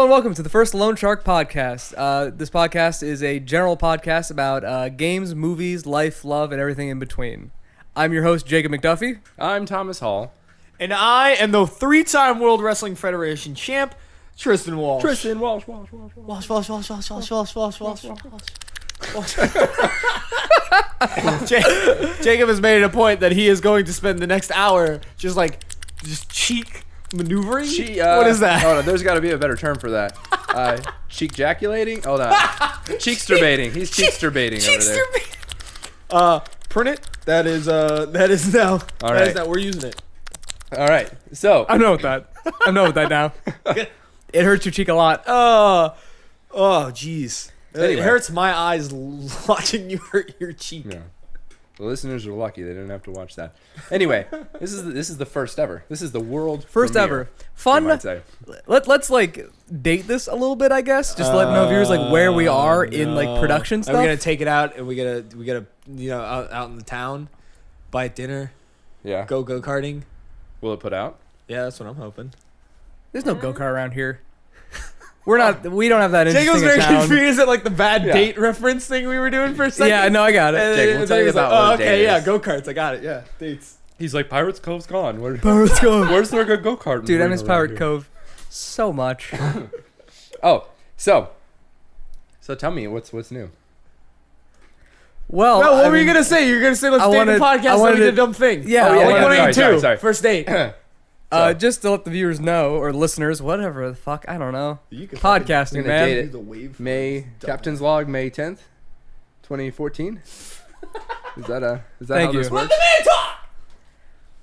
and welcome to the first Lone Shark podcast. This podcast is a general podcast about games, movies, life, love, and everything in between. I'm your host, Jacob McDuffie. I'm Thomas Hall. And I am the three-time World Wrestling Federation champ, Tristan Walsh. Walsh. Jacob has made it a point that he is going to spend the next hour just cheek maneuvering. What is that? Hold on, there's got to be a better term for that. Cheek jaculating? Hold on. Cheeksterbating. He's cheeksterbating over there. Print it. That is now. All That right. is now. We're using it. All right. So, I'm done with that. I'm done with that now. It hurts your cheek a lot. Oh, jeez. Anyway. It hurts my eyes watching you hurt your cheek. yeah. The listeners are lucky they didn't have to watch that. Anyway, this is the first ever. This is the world First premiere, ever. Fun. you might say. Let's date this a little bit, I guess. Just to let know viewers where we are in production stuff. Are we gonna take it out and we gotta out in the town, buy dinner, Yeah. go karting? Will it put out? Yeah, that's what I'm hoping. There's no go-kart around here. We don't have that interesting Jacob's a very town. confused at the bad Yeah. date reference thing we were doing for a second. Yeah, no, I got it. And Jake, we'll then tell you he's about like, what a okay, date yeah, is. go karts. I got it. Yeah, dates. He's like, Pirates Cove's gone. Pirates Cove. Where's the go-kart? Dude, I ring miss around Pirate here? Cove so much. Oh, so tell me what's new. Well, No, what I were you mean, gonna say? You were gonna say let's I date wanted- the podcast. I And wanted we did a to- dumb thing. Yeah, Oh, yeah, what yeah, do you sorry, do? sorry. First date. Just to let the viewers know, or listeners, whatever the fuck, I don't know. Podcasting, Gonna man. date it. May Captain's Log, May 10th, 2014. Is that how Thank this you. works?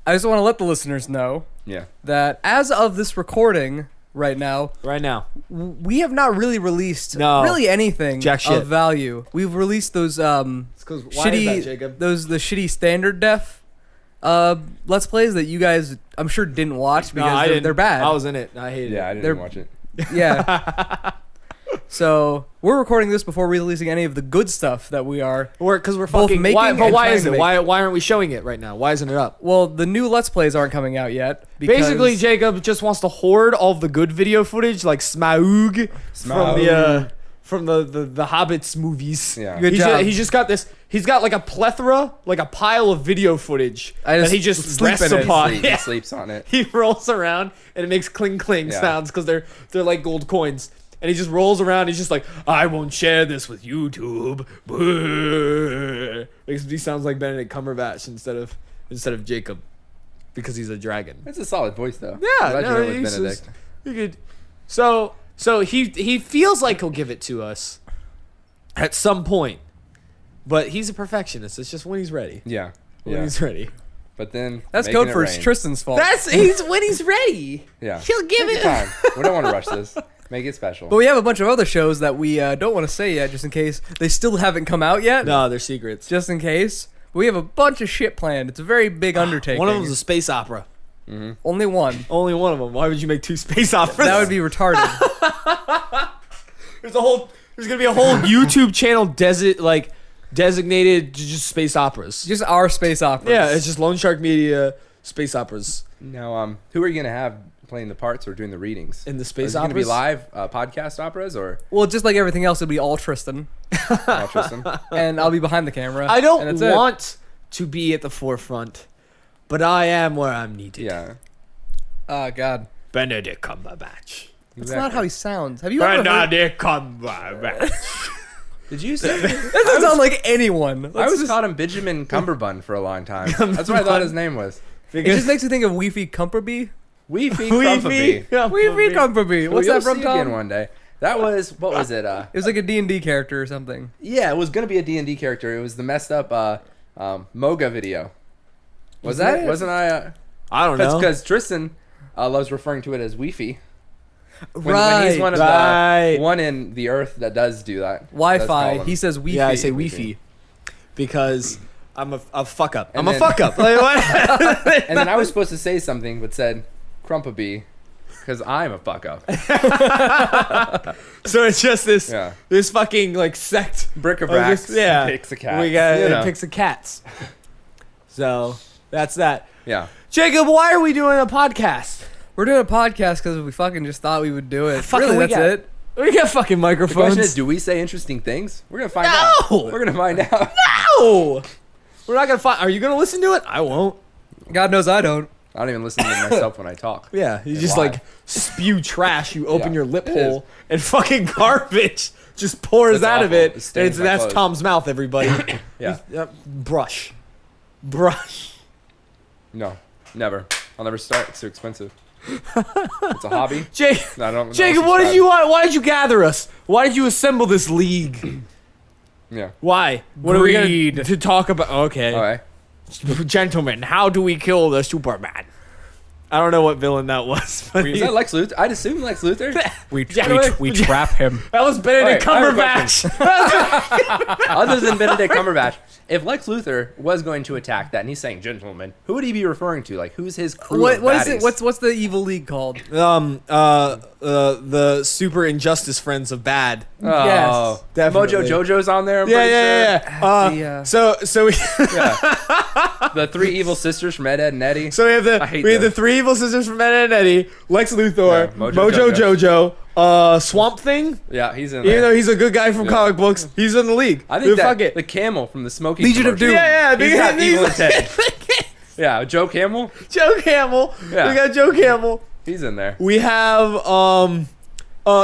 I just want to let the listeners know Yeah. that as of this recording right now, Right now. we have not really released No. really anything Jack shit. of value. We've released those It's 'cause why shitty, is that, Jacob? the shitty standard def Let's Plays that you guys, I'm sure, didn't watch No, because I didn't. they're bad. I was in it. I hated Yeah, I it. didn't They're- watch it. Yeah. So we're recording this before releasing any of the good stuff that we are. Because we're Both fucking. making Why, and but why trying is to it? make. Why aren't we showing it right now? Why isn't it up? Well, the new Let's Plays aren't coming out yet. Because Basically, Jacob just wants to hoard all of the good video footage, like Smaug from the Hobbits movies. Yeah. Good job. He's just got this. He's got like a plethora, like a pile of video footage I that just he just sleep rests in it. upon. He Yeah. sleeps on it. He rolls around and it makes cling cling Yeah. sounds because they're like gold coins. And he just rolls around. He's just like, I won't share this with YouTube. Makes he sounds like Benedict Cumberbatch instead of Jacob, because he's a dragon. That's a solid voice, though. Yeah, Glad you no, went with he's Benedict. just- you could. So he feels like he'll give it to us at some point, but he's a perfectionist. It's just when he's ready. Yeah. When Yeah. he's ready. But then that's making code it for rain. Tristan's fault. He's when he's ready. Yeah. He'll give Take it. your time. We don't want to rush this. Make it special. But we have a bunch of other shows that we don't want to say yet, just in case they still haven't come out yet. No, they're secrets. Just in case. But we have a bunch of shit planned. It's a very big undertaking. One of them's a space opera. Only one. Only one of them. Why would you make two space operas? That would be retarded. There's gonna be a whole YouTube channel designated to just space operas. Just our space operas. Yeah, it's just Lone Shark Media space operas. Now, who are you gonna have playing the parts or doing the readings? In the Is space it gonna be operas? live podcast operas or Well, just like everything else, it'll be all Tristan, Tristan? and I'll be behind the camera. I and don't that's it. want to be at the forefront, but I am where I'm needed. Yeah. Oh God, Benedict Cumberbatch. that's not how he sounds. Have you ever heard? Benedict Cumberbatch. Did you say? That doesn't sound like anyone. I Let's was just- called him Benjamin Cumberbund for a long time. That's what I thought his name was. It just makes me think of Weefy Cumberby. Weefy Crumpabee. Weefy Cumberby. What's You'll that from, see again Tom? one day. That was what was it? It was like a D&D character or something. Yeah, it was gonna be a D&D character. It was the messed up Moga video. Was that it? Wasn't I? I don't know. Because Tristan loves referring to it as Weefy. When Right. he's one of right. the one in the Earth that does do that. Does call Wi-Fi. him. He says Weefy. Yeah, I say Weefy. Weefy because I'm a fuck up. And I'm a then- fuck up. Like, what? And then I was supposed to say something, but said Crumpabee because I'm a fuck up. So it's just this Yeah. this fucking like sect. Bric-a-brac. of this- yeah. Picks a cat. We got You know. it picks a cats. So that's that. Yeah. Jacob, why are we doing a podcast? We're doing a podcast because we fucking just thought we would do it. Fucking Really, we that's got- it. We got fucking The question microphones. is, do we say interesting things? We're gonna find No! out. We're gonna find out. No! We're not gonna find. Are you gonna listen to it? I won't. God knows I don't. I don't even listen to myself when I talk. Yeah, you And just why? like spew trash. You open Yeah, your lip it is. hole and fucking garbage just pours That's out of awful. it. It stains my That's clothes. Tom's mouth, everybody. Yeah. Brush. No, never. I'll never start. It's too expensive. It's a hobby. Jake, I don't. Jacob, don't what did subscribe. you want? Why did you gather us? Why did you assemble this league? Yeah. Why? What are we Greed. gonna to talk about? Okay, All right. gentlemen, how do we kill the Superman? I don't know what villain that was. But Is that Lex Luthor? I'd assume Lex Luthor. We trap him. that was Benedict Alright, I have a Cumberbatch. Other than Benedict Cumberbatch, if Lex Luthor was going to attack that and he's saying gentlemen, who would he be referring to? Like, who's his crew? What of is it? baddies? What's the evil league called? The Super Injustice Friends of Bad. Oh, Yes, definitely. Mojo Jojo's on there. I'm Yeah, pretty yeah, sure. yeah. The, So we Yeah. The three evil sisters from Ed, Ed, and Eddie. so we have I the hate we have the them. three evil sisters from Ed, Ed and Eddie, Lex Luthor, Yeah, Mojo Jojo, Swamp Thing. Yeah, he's in Even there. though he's a good guy from Yeah. comic books, he's in the league. I think Dude, that fuck it. the camel from the Smoking Legion of commercial. Doom. Yeah, He's got he's- evil intent. Yeah, Joe Camel. Joe Camel. Yeah. We got Joe Camel. He's in there. We have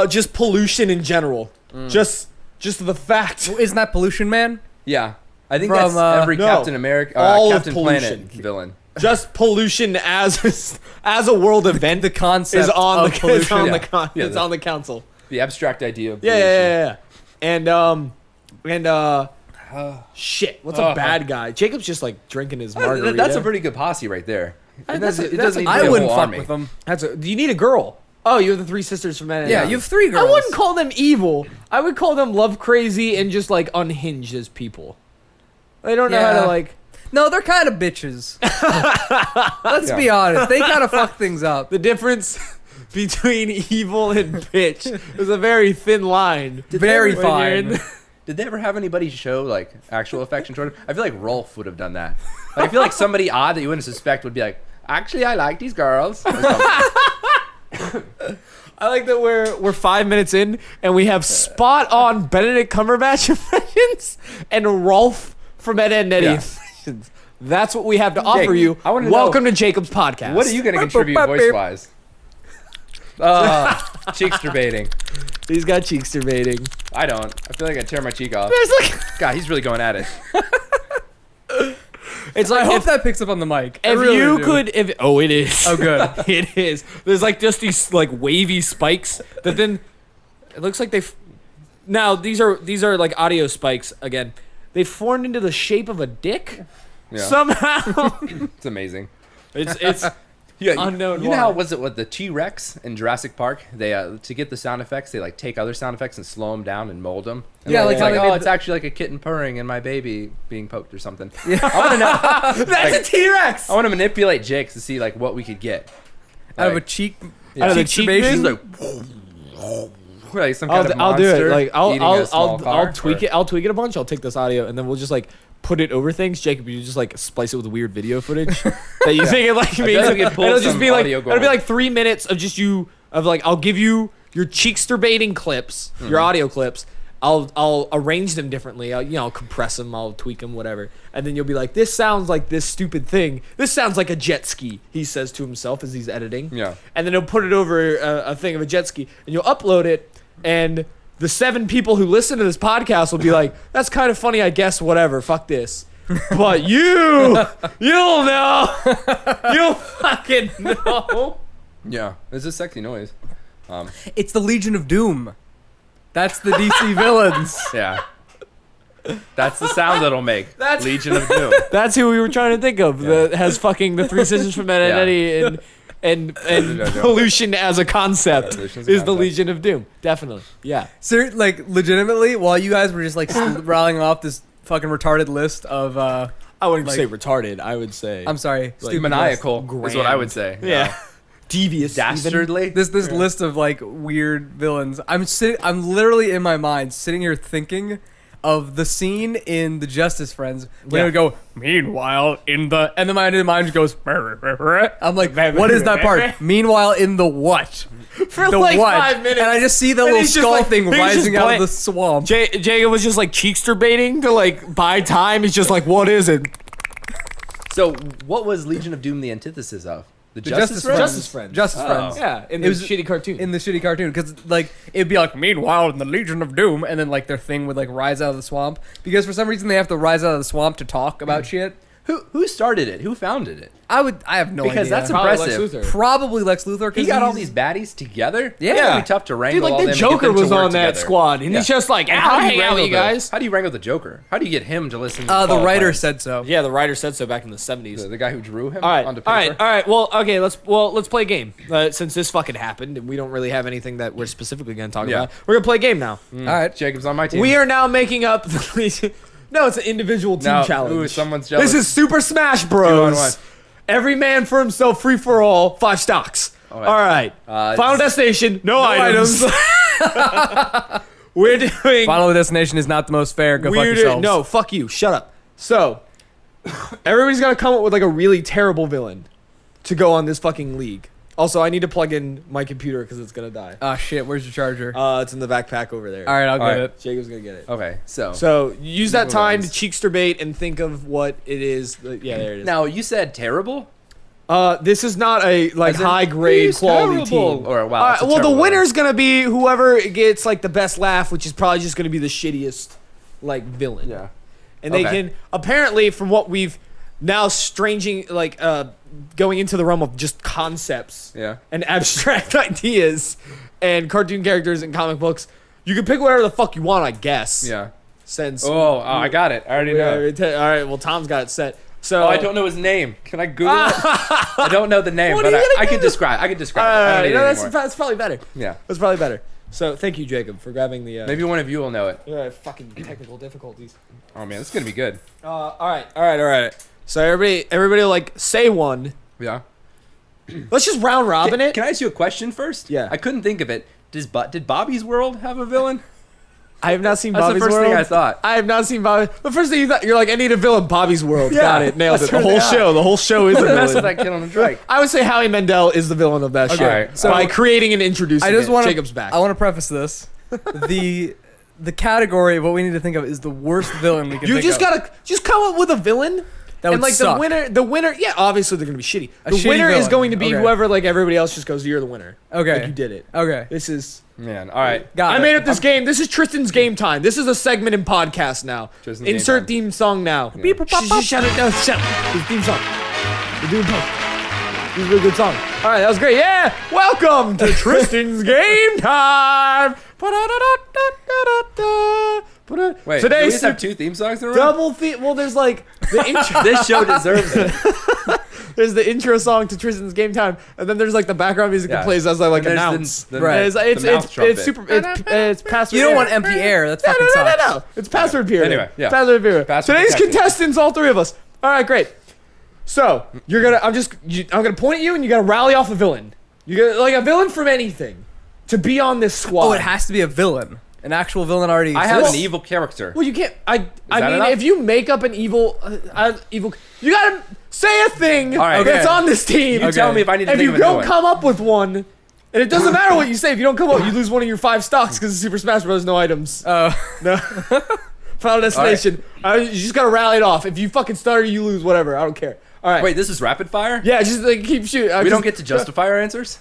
just pollution in general. Just the fact. isn't that Pollution Man? Yeah, I think From, that's every no. Captain America, All of Captain pollution. Planet villain. Just pollution as a world event The concept is on of the pollution. is on Yeah. the con- Yeah, it's the- on the council. The abstract idea of Yeah, pollution. yeah, yeah. Shit. What's a bad guy? Jacob's just like drinking his margarita. That's a pretty good posse right there. It doesn't need to I be a wouldn't whole fuck army. with them. Do you need a girl? Oh, you have the three sisters from Men. Yeah, you have three girls. I wouldn't call them evil. I would call them love crazy and just like unhinged as people. They don't know how Yeah. to like. No, they're kind of bitches. Let's Yeah. be honest. They kind of fuck things up. The difference between evil and bitch is a very thin line. Very When you're in fine. Did they ever have anybody show like actual affection toward him? I feel like Rolf would have done that. Like, I feel like somebody odd that you wouldn't suspect would be like, actually, I like these girls. Or something. I like that we're 5 minutes in and we have spot on Benedict Cumberbatch impressions and Rolf from Ed, Ed and Eddie Yeah. impressions. That's what we have to offer you. I wanna Welcome to Jacob's podcast. What are you going to contribute voice wise? Cheekster baiting. He's got cheekster. I don't. I feel like I tear my cheek off. There's like God, he's really going at it. it's I like hope if, that picks up on the mic. I if really you do. could if oh it is. Oh, good. It is. There's like just these like wavy spikes that then it looks like they've now these are like audio spikes again. They formed into the shape of a dick Yeah. somehow. It's amazing. it's Yeah, Unknown You know how why. was it with the T-Rex in Jurassic Park? They to get the sound effects, they like take other sound effects and slow them down and mold them. And Yeah, it's like how like, they oh, did it's the- actually like a kitten purring and my baby being poked or something. I want to know. that's a T-Rex. I want to manipulate Jake to see like what we could get. Out of a Like, cheek. yeah. Out of the cheek cheek masturbation? thing? like some kind of I'll do monster it. Like I'll eating a I'll small I'll, car, I'll tweak or- it. I'll tweak it a bunch. I'll take this audio and then we'll just like put it over things. Jacob, you just like splice it with weird video footage that you think it like feel means. like we could pull It'll just some be like audio it'll be gold. like 3 minutes of just you of like I'll give you your cheekster baiting clips, your audio clips. I'll arrange them differently. I'll compress them. I'll tweak them, whatever. And then you'll be like, this sounds like this stupid thing. This sounds like a jet ski. He says to himself as he's editing. Yeah. And then he'll put it over a thing of a jet ski, and you'll upload it, and the 7 people who listen to this podcast will be like, that's kind of funny, I guess, whatever, fuck this. But you'll know. You'll fucking know. Yeah, it's a sexy noise. It's the Legion of Doom. That's the DC villains. Yeah. That's the sound it'll make. That's- Legion of Doom. That's who we were trying to think of. That has fucking the 3 sisters from Ed, Ed, Yeah. Eddie and pollution as a concept Pollution as a is the concept. Legion of Doom. Definitely. Yeah. Like, legitimately, while you guys were just, like, rattling off this fucking retarded list of, I wouldn't Like- say retarded. I would say I'm sorry, Like stupid Maniacal Grand. is what I would say. yeah. Devious. even. Dastardly. This list of, like, weird villains. I'm literally in my mind sitting here thinking of the scene in the Justice Friends when Yeah. it would go, meanwhile in the, and then my mind goes, I'm like, what is that part? Meanwhile in the what? For The like what? 5 minutes. And I just see the And little he's just skull like- thing he's just rising out of blank. the swamp. Jacob was just like cheekster baiting to like buy time. He's just like, what is it? So, what was Legion of Doom the antithesis of? The Justice Friends. Friends? Justice Friends. Justice Oh. Friends. Yeah, in It the was shitty cartoon. In the shitty cartoon, because like it'd be like, meanwhile in the Legion of Doom, and then like their thing would like rise out of the swamp, because for some reason they have to rise out of the swamp to talk about shit. Who started it? Who founded it? I have no idea. Because that's Probably impressive. Lex Luthor. probably Lex Luthor. 'Cause He got all he's- these baddies together. Yeah. It's gonna be tough to wrangle Dude, like all the them and get Joker them to was work on that together. squad, and Yeah. he's just like, And I'll do you hang out wrangle with you guys. How do you wrangle the Joker? How do you get him to listen? To The follow writer plans? said so. Yeah, the writer said so back in the 70s. The guy who drew him All right, onto all paper. right, all right. Well, okay, let's play a game. Since this fucking happened, and we don't really have anything that we're specifically going to talk Yeah. about. We're gonna play a game now. Mm. All right. Jacob's on my team. We are now making up. No, it's an individual team No, challenge. ooh, someone's jealous. This is Super Smash Bros. 2-on-1. Every man for himself, free for all, 5 stocks. All All right. right. Final destination, no items. We're doing. Final Destination is not the most fair. Go fuck we're doing- yourselves. No, fuck you. Shut up. So, everybody's gonna come up with like a really terrible villain to go on this fucking league. Also, I need to plug in my computer because it's gonna die. Oh shit, where's your charger? It's in the backpack over there. All right, I'll all get right. it. Jacob's gonna get it. Okay, so So use that Hold time on. to cheekster bait and think of what it is. Yeah, there it is. now you said terrible. This is not a like As in, high grade he's quality terrible. team. Or, wow, that's a well, the terrible winner's gonna be whoever gets like the best laugh, which is probably just gonna be the shittiest like villain. Yeah. And they Okay. can apparently, from what we've now going into the realm of just concepts Yeah. and abstract ideas and cartoon characters and comic books, you can pick whatever the fuck you want, I guess. Yeah. Since Oh, I got it. I already know. all right, well, Tom's got it set. So Oh, I don't know his name. Can I Google it? I don't know the name, What but are you I gonna could do? describe. I could describe. it. I don't need it that's, anymore. that's probably better. Yeah. That's probably better. So thank you, Jacob, for grabbing the Maybe one of you will know it. fucking technical difficulties. Oh man, this is gonna be good. All right. So everybody will like say one. Yeah. Let's just round robin it. Can I ask you a question first? Yeah. I couldn't think of it. Did Bobby's World have a villain? I have not seen That's Bobby's the first World. thing I thought. I have not seen Bobby. The first thing you thought, you're like, I need a villain. Bobby's World. Yeah, Got it. Nailed it. that's The what whole they show. are. The whole show is a Mess with villain. that kid on the strike. I would say Howie Mandel is the villain of that show. Alright, so- by creating and introducing I just it. want Jacob's back. I want to preface this. The category of what we need to think of is the worst villain we can You think just of. gotta just come up with a villain. That would and like suck. the winner, yeah, obviously they're gonna be shitty. A The shitty winner is villain. going to be Okay. whoever like everybody else just goes, you're the winner. Okay. Like you did it. Okay. This is Man, all right. Got I it. made up this game. This is Tristan's game time. This is a segment in podcast now. Tristan's game Insert time. theme song now. Yeah. Shut it down. Shut it. This theme song. We're doing both. This is a really good song. All right, that was great. Yeah. Welcome to Tristan's game time. Wait, Today do we just have 2 theme songs in a row? double theme. Well, there's like the intro. This show deserves it. There's the intro song to Tristan's game time, and then there's like the background music Yeah. that plays as I like And there's announce. the And it's mouth trumpet. super. It's password. You don't want empty air. That's fucking sucks. No. It's password period. Anyway, yeah. Password period. Password Today's protected. contestants, all 3 of us. All right, great. So I'm gonna point at you, and you gotta rally off a villain. You got like a villain from anything to be on this squad. Oh, it has to be a villain. An actual villain already I exists. have an evil character. Well, you can't. I that mean, enough? if you make up an evil, you gotta say a thing All right, that's okay. on this team. You tell me if I need to If think you of a new don't one. come up with one, and it doesn't matter what you say. If you don't come up, you lose one of your 5 stocks because Super Smash Bros. No items. Oh. No. Final destination. You just gotta rally it off. If you fucking stutter, you lose. Whatever. I don't care. All right. Wait, this is rapid fire? Yeah, just like keep shooting. We don't get to justify our answers?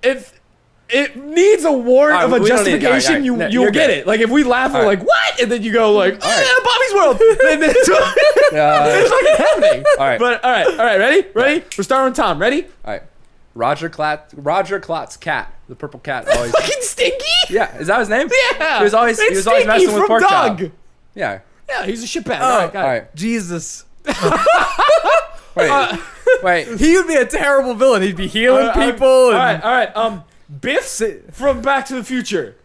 If it needs a warrant All right, of a we don't need- justification, all right, all right. No, you'll you're get good. it. Like if we laugh, we're All right. like, what? And then you go like, right. Bobby's World. Then it's fucking happening. All right. But all right, ready? We're starting with Tom. Ready? All right. Roger Klotz's cat. The purple cat always. Fucking Stinky. Yeah, is that his name? Yeah. He was always It's messing Stinky with from Pork Chop. Doug. Yeah. Yeah, he's a shitbag. Oh, All right, got All it. right. Jesus. Wait. Wait. He would be a terrible villain. He'd be healing people. All and- right. Biff from Back to the Future.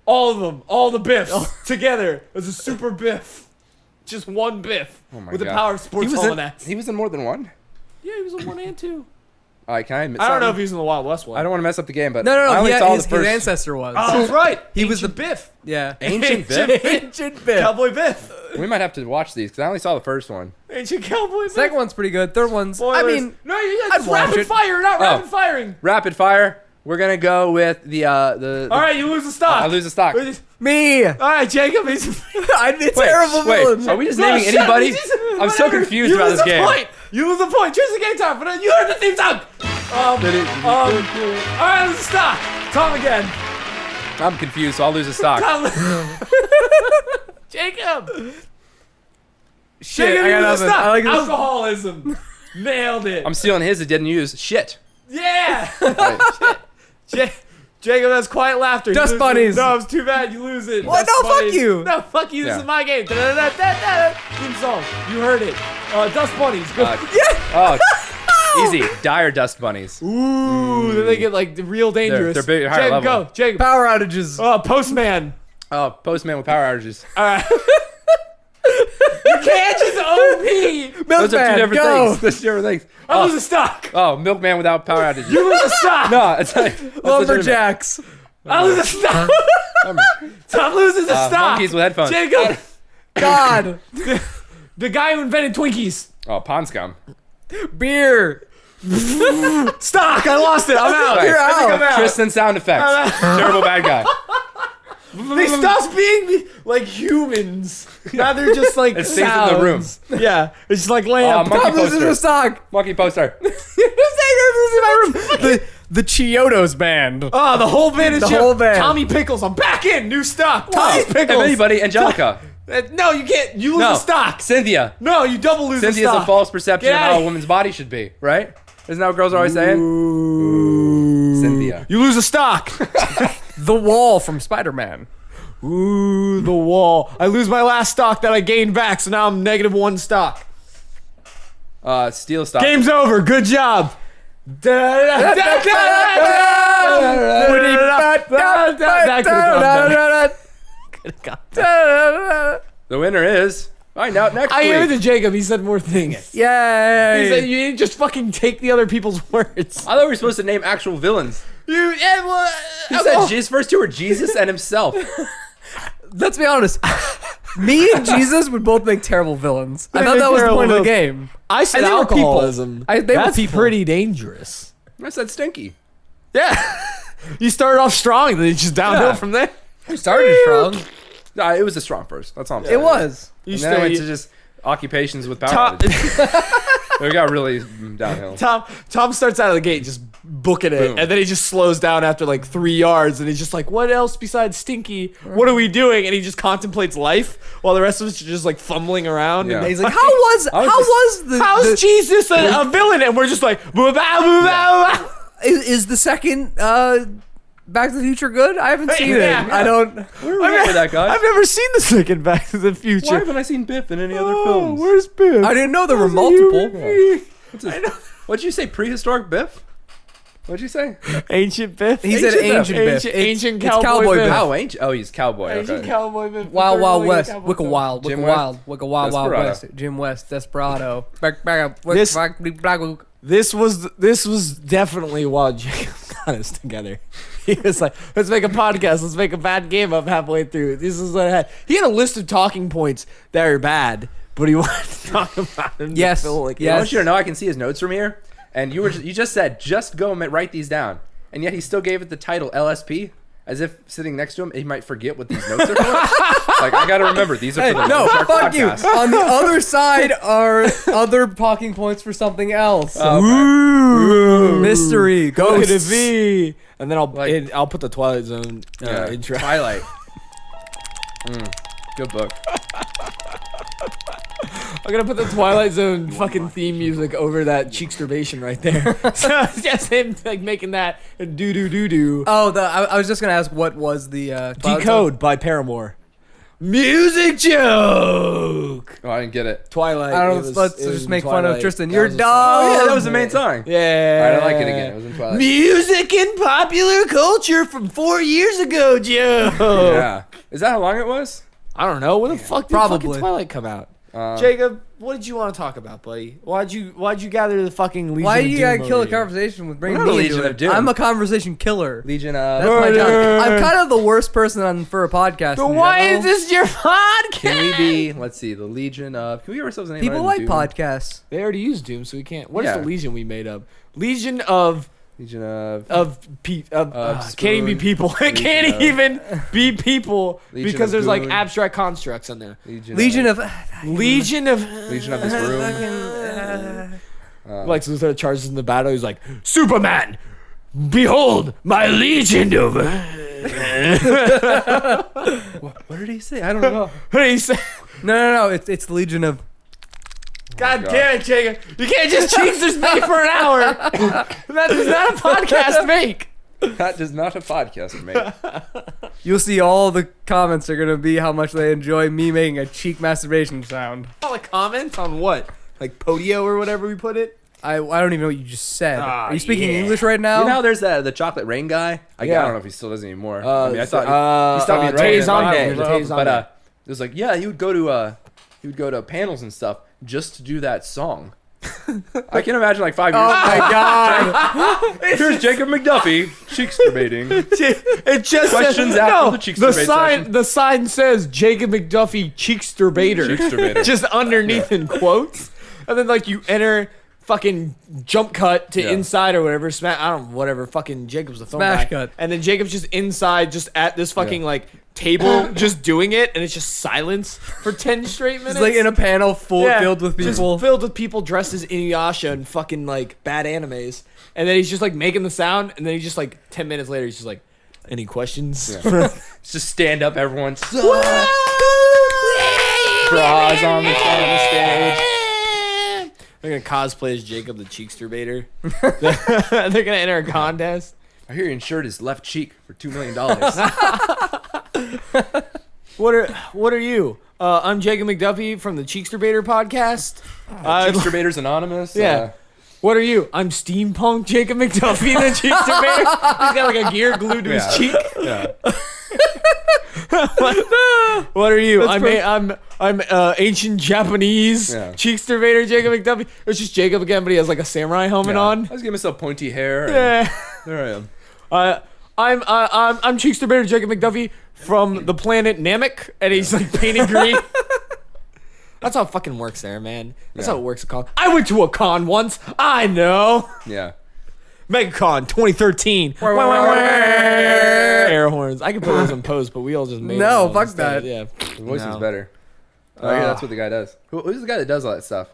All of them. All the Biffs together as a super Biff. Just one Biff Oh my with the God. power of sports He was almanacs. in more than one? Yeah, he was a 1 and 2. All right, can I admit I don't know if something? he's in the Wild West one. I don't want to mess up the game, but No, I only saw his the first ancestor was. Oh, that's right. He was Ancient Biff. Yeah. Ancient Biff. Ancient Biff. Cowboy Biff. We might have to watch these because I only saw the first one. Ancient Cowboy Biff. Second one's pretty good. Third one's. Spoilers. I mean, no, you I'd guys watch rapid it. fire, not rapid firing. Rapid fire. We're gonna go with the. All right, you lose the stock. I lose the stock. me. All right, Jacob. He's Terrible villain. Are we just naming anybody? I'm so confused about this game. Point. You lose a point. Choose the game time. But you heard the theme song. All right, lose the stock. Tom again. I'm confused, so I'll lose the stock. Tom. Jacob. Shit, Jacob, I you got lose the nothing. stock. I like this. Alcoholism. Nailed it. I'm stealing his. It didn't use shit. Yeah. Right. Jacob, that's quiet laughter. Dust You lose bunnies. it. No, it's too bad. You lose it. What? Dust No, fuck bunnies. you. No, fuck you. This Yeah. is my game. Da-da-da-da-da. Theme song. You heard it. Dust bunnies. Go. Oh, easy. Dire dust bunnies. Ooh, then they get like real dangerous. They're big, higher Jacob, level. go. Jacob. Power outages. Postman. Oh, Postman with power outages. All right. You can't just OP. Those are two Milkman, different go. things. Those are different things. I lose a stock. Oh, Milkman without power outages. You lose a stock. No, it's like that's Lumberjacks. I lose a stock. Tom loses a stock. Monkeys with headphones. Jacob. God. The guy who invented Twinkies. Oh, Pond Scum. Beer. Stock. I lost it. I'm out. Right. I think I'm out. Tristan sound effects. Terrible bad guy. They stopped being like humans. Now they're just like It stays in the room. sounds. Yeah, it's just like lamp. Monkey Tom loses poster. his stock. Monkey poster. The Chiodos band. Oh, the whole band is The just whole band. Tommy Pickles. I'm back in. New stock. Tommy's If Pickles. anybody, Angelica. No, you can't. You lose No. the stock. Cynthia. No, you double lose Cynthia's the stock. a false perception Get of outta how a here. woman's body should be, right? Isn't that what girls are always saying? Cynthia. You lose a stock. The Wall from Spider-Man. Ooh, the wall. I lose my last stock that I gained back, so now I'm -1 stock. Steal stock. Game's over. Good job. The winner is. Find out next I week. heard the Jacob. He said more things. He Yay. said you didn't just fucking take the other people's words. I thought we were supposed to name actual villains. He said his first two were Jesus and himself. Let's be honest. Me and Jesus would both make terrible villains. I They thought make that was the terrible point of the villains. game. I said And they were people. alcoholism. They were That's people. pretty dangerous. I said stinky. Yeah. You started off strong, then it's just downhill Yeah. from there. We started strong. No, it was a strong first. That's all I'm saying. It was. You And then I went to just occupations with power. Tom, outages. It got really downhill. Tom starts out of the gate just booking it, Boom. and then he just slows down after like 3 yards, and he's just like, "What else besides Stinky? What are we doing?" And he just contemplates life while the rest of us are just like fumbling around. Yeah. And He's like, how's How's Jesus a villain? And we're just like, "Boo, bow, boo, bow, bow." is the second Back to the Future good? I haven't seen Yeah. it. I don't. Where are we at with that, guys? I've never seen the second Back to the Future. Why haven't I seen Biff in any other Oh, films? where's Biff? I didn't know there were How's a multiple. human being? What'd you say? Prehistoric Biff? What'd you say? Ancient Biff. He said ancient Biff. Ancient It's cowboy Biff. Oh, ancient. Oh, he's cowboy. Ancient Okay. cowboy Biff. Wild Wild Like a West, cowboy Wicked Biff. Wild, Wicked Jim West? Wild, Wicked Wild, Wild Desperado. West, Jim West, Desperado. This was definitely while Jacob got us together. He was like, "Let's make a podcast. Let's make a bad game up halfway through." This is what I had. He had a list of talking points that are bad, but he wanted to talk about them. to Yes, feel like yes. I want you to know I can see his notes from here, and you just said just go and write these down, and yet he still gave it the title LSP, as if sitting next to him he might forget what these notes are for. Like I gotta remember these are Hey, for the no, Shark fuck you. podcast. On the other side are other talking points for something else. Okay. Ooh, Mystery, Go to the ghosts. V, and then Like- I'll put the Twilight Zone Yeah, intro. Twilight. Good book. I'm gonna put the Twilight Zone fucking theme music over that cheeksturbation right there. So it's just him like making that and do do do do. Oh, I was just gonna ask what was the Twilight Zone? Decode by Paramore. Music joke. Oh, I didn't get it. Twilight. I don't it know. was- Let's it was just in make fun of Twilight. Tristan. That You're was a dumb. song. Oh yeah, that was the main song. Yeah. All right, I like it again. It was in Twilight. Music and popular culture from 4 years ago, Joe. Yeah. Is that how long it was? I don't know. When the fuck did Probably. fucking Twilight come out? Jacob, what did you want to talk about, buddy? Why'd you gather the fucking Legion Why of do you Doom gotta kill over a here? conversation with bringing We're not me a into Legion it? of Doom. I'm a conversation killer. Legion That's of. my job. I'm kind of the worst person for a podcast. But in why general. is this your podcast? Can we be? Let's see. The Legion of. Can we give ourselves a name? People other like than Doom? podcasts. They already used Doom, so we can't. What is Yeah. the Legion we made up? Legion of Legion of. can't even be Spoon. people. It Legion can't of- even be people Legion because of there's like Goon. abstract constructs in there. Legion of. Legion of Legion of this room. like so instead of charges in the battle, he's like Superman. Behold my legion of. What did he say? I don't know. What did he say? No. It's the Legion of. God God. damn it, Jacob! You can't just cheese this me for an hour. That does not a podcast make. That is not a podcast, mate. You'll see all the comments are gonna be how much they enjoy me making a cheek masturbation sound. All the comments on what? Like Podio or whatever we put it. I don't even know what you just said. Ah, Are you speaking yeah. English right now? You know how there's the chocolate rain guy? I Yeah. don't know if he still does anymore. I mean, I thought he stopped being Tay relevant, Zonde. but- Tay but Zonde. it was like, yeah, he would go to panels and stuff just to do that song. I can imagine like 5 years. Oh my god! Here's Jacob McDuffie, cheeksterbating. It just Questions says, after no, the cheekster bait sign. session. The sign says Jacob McDuffie cheeksterbater. Cheeksterbater. Just underneath in quotes, and then like you enter fucking jump cut to Yeah. inside or whatever. I don't know, whatever. Fucking Jacob's the film Smash guy. cut. And then Jacob's just inside, just at this fucking like table, just doing it, and it's just silence for 10 straight minutes. It's like in a panel filled with just people. filled with people dressed as Inuyasha and fucking like bad animes. And then he's just like making the sound, and then he's just like 10 minutes later, he's just like, any questions? Yeah. Just stand up, everyone. Bras on the stage. They're gonna cosplay as Jacob the Cheeksterbater. They're gonna enter a contest. I hear he insured his left cheek for $2 million. What are you? I'm Jacob McDuffie from the Cheeksterbater podcast. Cheeksterbators Anonymous. Yeah. What are you? I'm Steampunk Jacob McDuffie, the Cheeksterbater. He's got like a gear glued to his cheek. Yeah. What are you? That's I'm ancient Japanese Yeah. Cheeksterbater Jacob McDuffie. It's just Jacob again, but he has like a samurai helmet Yeah. on. I was giving myself pointy hair. And Yeah. There I am. I'm Cheeksterbater Jacob McDuffie from the planet Namek, and he's like painted green. That's how it fucking works there, man. That's Yeah. how it works at con. I went to a con once. I know. Yeah. MegaCon 2013. Air horns. I could put those in post, but we all just made No, them fuck instead. that. Yeah. The voice is No. better. Oh, yeah, that's what the guy does. Who's the guy that does all that stuff?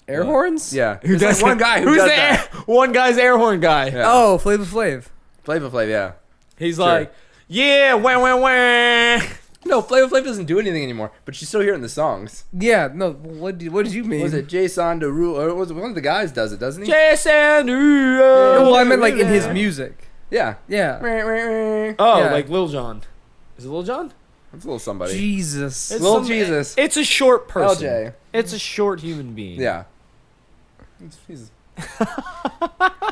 Air horns? Yeah. Who There's does like one guy who Who's does the that. one guy's air horn guy? Yeah. Oh, Flava Flav. Flava Flav, yeah. He's Sure. like, yeah, wah wah wah. No, Flava Flav doesn't do anything anymore, but you still hear it in the songs. Yeah, no. What did you mean? Was it Jason Derulo? Or was it one of the guys does it, doesn't he? Jason. Well, I meant like in his music. Yeah. Yeah. Oh, Yeah. like Lil Jon. Is it Lil Jon? It's a little somebody. Jesus. It's Lil some- Jesus. It's a short person. LJ. It's a short human being. Yeah.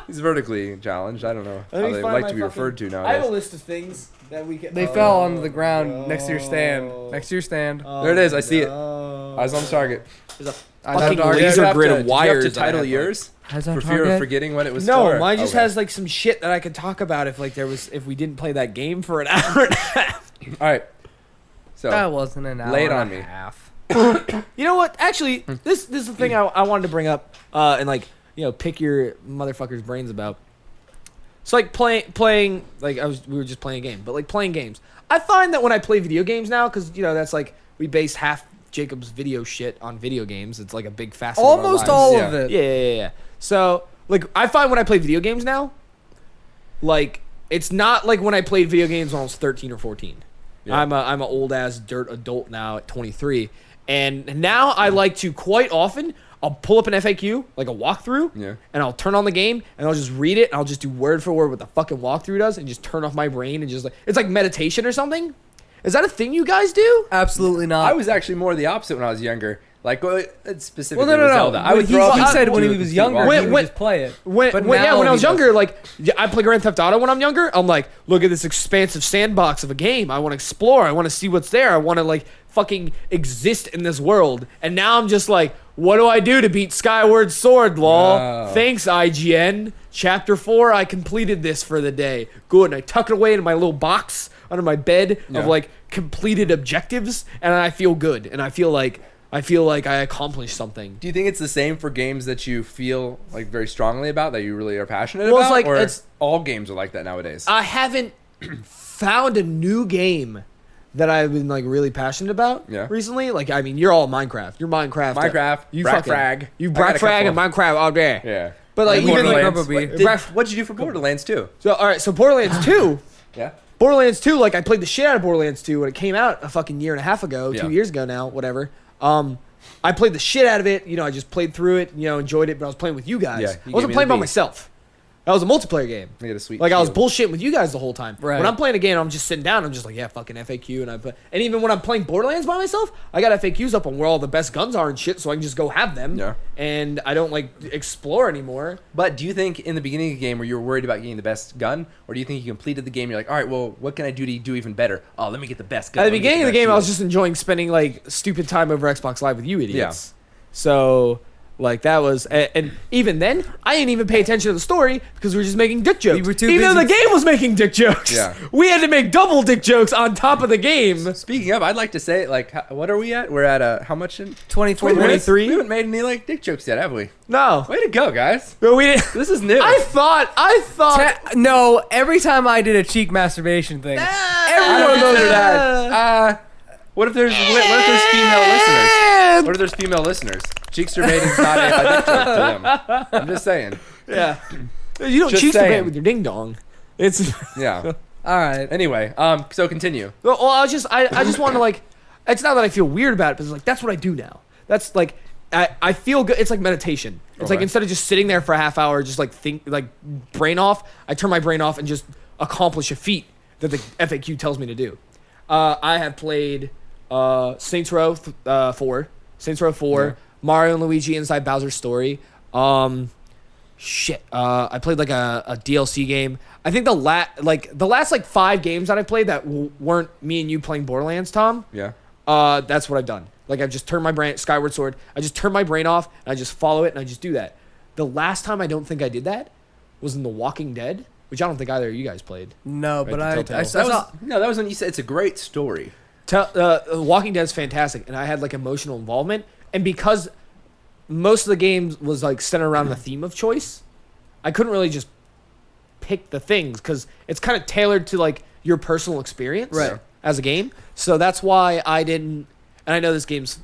He's vertically challenged. I don't know Let how me they find like my to be fucking- referred to I have a nowadays. list of things that we can. They fell onto the ground next to your stand. Next to your stand. There it is, I see it. Eyes on target. There's a Eyes on fucking target. laser You have grid to- of did you wires. have to that I title have, like- yours Eyes on for fear of target. forgetting what it was No, for. mine just Okay. has like some shit that I could talk about if we didn't play that game for an hour and a half. All right. So That wasn't an hour Lay it and on a me. half. You know what? Actually, this is the thing I wanted to bring up and like pick your motherfuckers' brains about. So like playing like we were just playing a game, but like playing games. I find that when I play video games now, because that's like we base half Jacob's video shit on video games. It's like a big facet. Almost of our all lives. of it. Yeah. So like I find when I play video games now, like it's not like when I played video games when I was 13 or 14. Yeah. I'm a old ass dirt adult now at 23, and now I like to quite often I'll pull up an FAQ like a walkthrough, Yeah. and I'll turn on the game and I'll just read it and I'll just do word for word what the fucking walkthrough does and just turn off my brain and just like it's like meditation or something. Is that a thing you guys do? Absolutely not. I was actually more the opposite when I was younger. Like specifically well, no. with Zelda. I would he, throw up he and said when do he it was with younger, feet he When- would when- just play it. When But when now I was he younger, like I play Grand Theft Auto when I'm younger. I'm like, look at this expansive sandbox of a game. I want to explore. I want to see what's there. I want to like fucking exist in this world. And now I'm just like, what do I do to beat Skyward Sword, lol? Wow. Thanks, IGN. Chapter 4, I completed this for the day. Good. And I tuck it away in my little box under my bed Yeah. of like completed objectives, and I feel good. And I feel like I accomplished something. Do you think it's the same for games that you feel like very strongly about, that you really are passionate Well, it's about? like- or it's- all games are like that nowadays? I haven't found a new game that I've been like really passionate about Yeah. recently. Like, I mean, you're all Minecraft. You're Minecraft. Minecraft, Brack Frag. You I got Brack a Frag and couple. Minecraft all day. Yeah. But like And even like, Borderlands. Rugby. What'd you do for Borderlands 2? so all right, so Borderlands 2. Yeah. Borderlands 2, like I played the shit out of Borderlands 2 when it came out a fucking year and a half ago, Yeah. 2 years ago now, whatever. I played the shit out of it. You know, I just played through it. You know, enjoyed it. But I was playing with you guys. Yeah, I you gave wasn't me playing the by beat. myself. That was a multiplayer game. I get a sweet. Like I was shield. bullshitting with you guys the whole time. Right. When I'm playing a game, I'm just sitting down. I'm just like, yeah, fucking FAQ, and even when I'm playing Borderlands by myself, I got FAQs up on where all the best guns are and shit, so I can just go have them. Yeah. And I don't like explore anymore. But do you think in the beginning of the game where you were worried about getting the best gun, or do you think you completed the game? You're like, all right, well, what can I do to do even better? Oh, let me get the best gun. At the let me get beginning of the best game, I was shield. just enjoying spending like stupid time over Xbox Live with you idiots. So. Like that was, and even then, I didn't even pay attention to the story because we were just making dick jokes. We were too even though the busy- game was making dick jokes, Yeah. we had to make double dick jokes on top of the game. Speaking of, I'd like to say, like, what are we at? We're at how much in 24 20 minutes. 23? We haven't made any like dick jokes yet, have we? No, Way to go, guys! but we didn't. This is new. I thought. No, every time I did a cheek masturbation thing, I everyone don't knows consider that. that. What if there's female listeners? What if there's female listeners? Cheekster baiting's not a dick joke to them. I'm just saying. Yeah, you don't Just cheese debate saying. with your ding dong. It's Yeah. All right. Anyway, so continue. well, I just want to like. It's not that I feel weird about it, but it's like that's what I do now. That's like I feel good. It's like meditation. It's like Okay. instead of just sitting there for a half hour, just like brain off. I turn my brain off and just accomplish a feat that the FAQ tells me to do. I have played Saints Row 4, Saints Row 4, Yeah. Mario and Luigi Inside Bowser's Story. I played like a DLC game. I think the last like 5 games that I played that weren't me and you playing Borderlands, Tom. Yeah. That's what I've done. Like I've just turned my brain Skyward Sword. I just turn my brain off and I just follow it and I just do that. The last time I don't think I did that was in The Walking Dead, which I don't think either of you guys played. No, but I Telltale. saw. That was when you said it's a great story. Walking Dead's fantastic, and I had like emotional involvement, and because most of the game was like centered around the theme of choice, I couldn't really just pick the things because it's kind of tailored to like your personal experience Right. as a game. So that's why I didn't. And I know this game's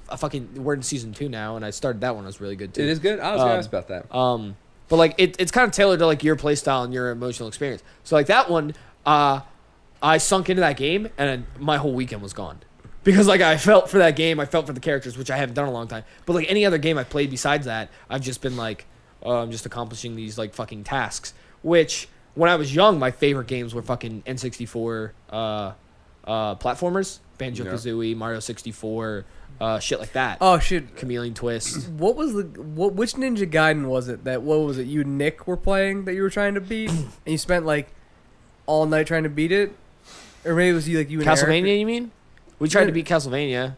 we're in season 2 now, and I started that one. It was really good too. It is good. I was gonna ask about that. But like it's kind of tailored to like your play style and your emotional experience. So like that one, I sunk into that game and my whole weekend was gone. Because like I felt for that game, I felt for the characters, which I haven't done in a long time. But like any other game I played besides that, I've just been like, I'm just accomplishing these like fucking tasks. Which when I was young, my favorite games were fucking N64 platformers, Banjo-Kazooie, Mario 64, shit like that. Oh shit! Chameleon Twist. What was which Ninja Gaiden was it that what was it you and Nick were playing that you were trying to beat and you spent like all night trying to beat it, or maybe it was you and Eric? Castlevania, you mean? We tried to beat Castlevania.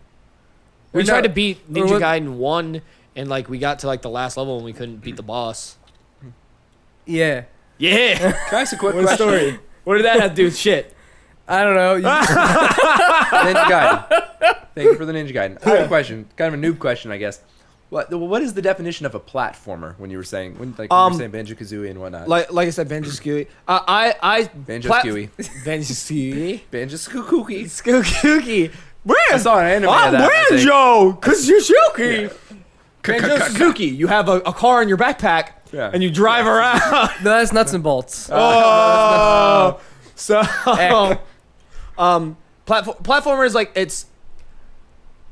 We Or tried no- to beat or Ninja what- Gaiden 1, and like we got to like the last level and we couldn't beat the boss. Yeah, Yeah. Can I ask a quick What question? story? What did that have to do with shit? I don't know. Ninja Gaiden. Thank you for the Ninja Gaiden. I have a question, kind of a noob question, I guess. What is the definition of a platformer when you were saying when you were saying Banjo-Kazooie and whatnot? Like I said, Banjo-Kazooie. I Banjo-Skooey. Banjo-Skooey. Banjo-Skooky. Skooky. I saw an anime of that. I think. Banjo-Kazooie. Banjo-Suzuki. You have a car in your backpack Yeah. and you drive around. No, that's nuts and bolts. Oh, so Heck. platformer is like it's.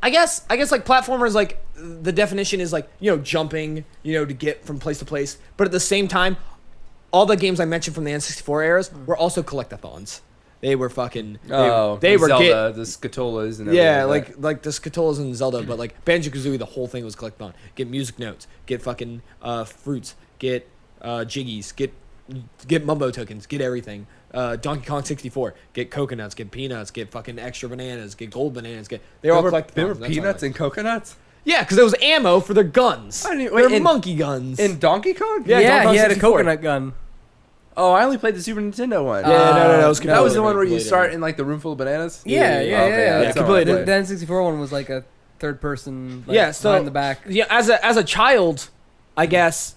I guess like platformer is like the definition is like jumping to get from place to place, but at the same time, all the games I mentioned from the N64 eras were also collectathons. They were fucking. They were Zelda, the Scatolas and everything. yeah, like like the Scatolas and Zelda, but like Banjo-Kazooie, the whole thing was collectathon. Get music notes, get fucking fruits, get jiggies, get get Mumbo tokens, get everything. Donkey Kong 64, get coconuts, get peanuts, get fucking extra bananas, get gold bananas, they're all collectibles. There were That's all peanuts I and coconuts? Yeah, because there was ammo for their guns. I didn't- They're wait, in- monkey guns. In Donkey Kong? Yeah, Yeah, Donkey Kong he had a 64. coconut gun. Oh, I only played the Super Nintendo one. Yeah, no, it was That was the completely one where you different. start in like the room full of bananas? Yeah, yeah, Okay, yeah. that's not completely what I The played. N64 one was like a third person. Like, Yeah, so- behind the back. Yeah, as a child, I guess,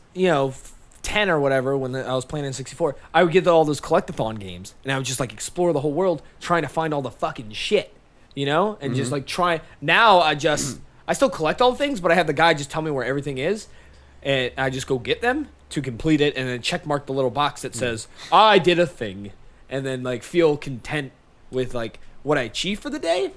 10 or whatever, when I was playing N64, I would get all those collectathon games, and I would just like explore the whole world trying to find all the fucking shit, and just like try. Now I still collect all the things, but I have the guy just tell me where everything is, and I just go get them to complete it, and then check mark the little box that says I did a thing, and then like feel content with like what I achieved for the day.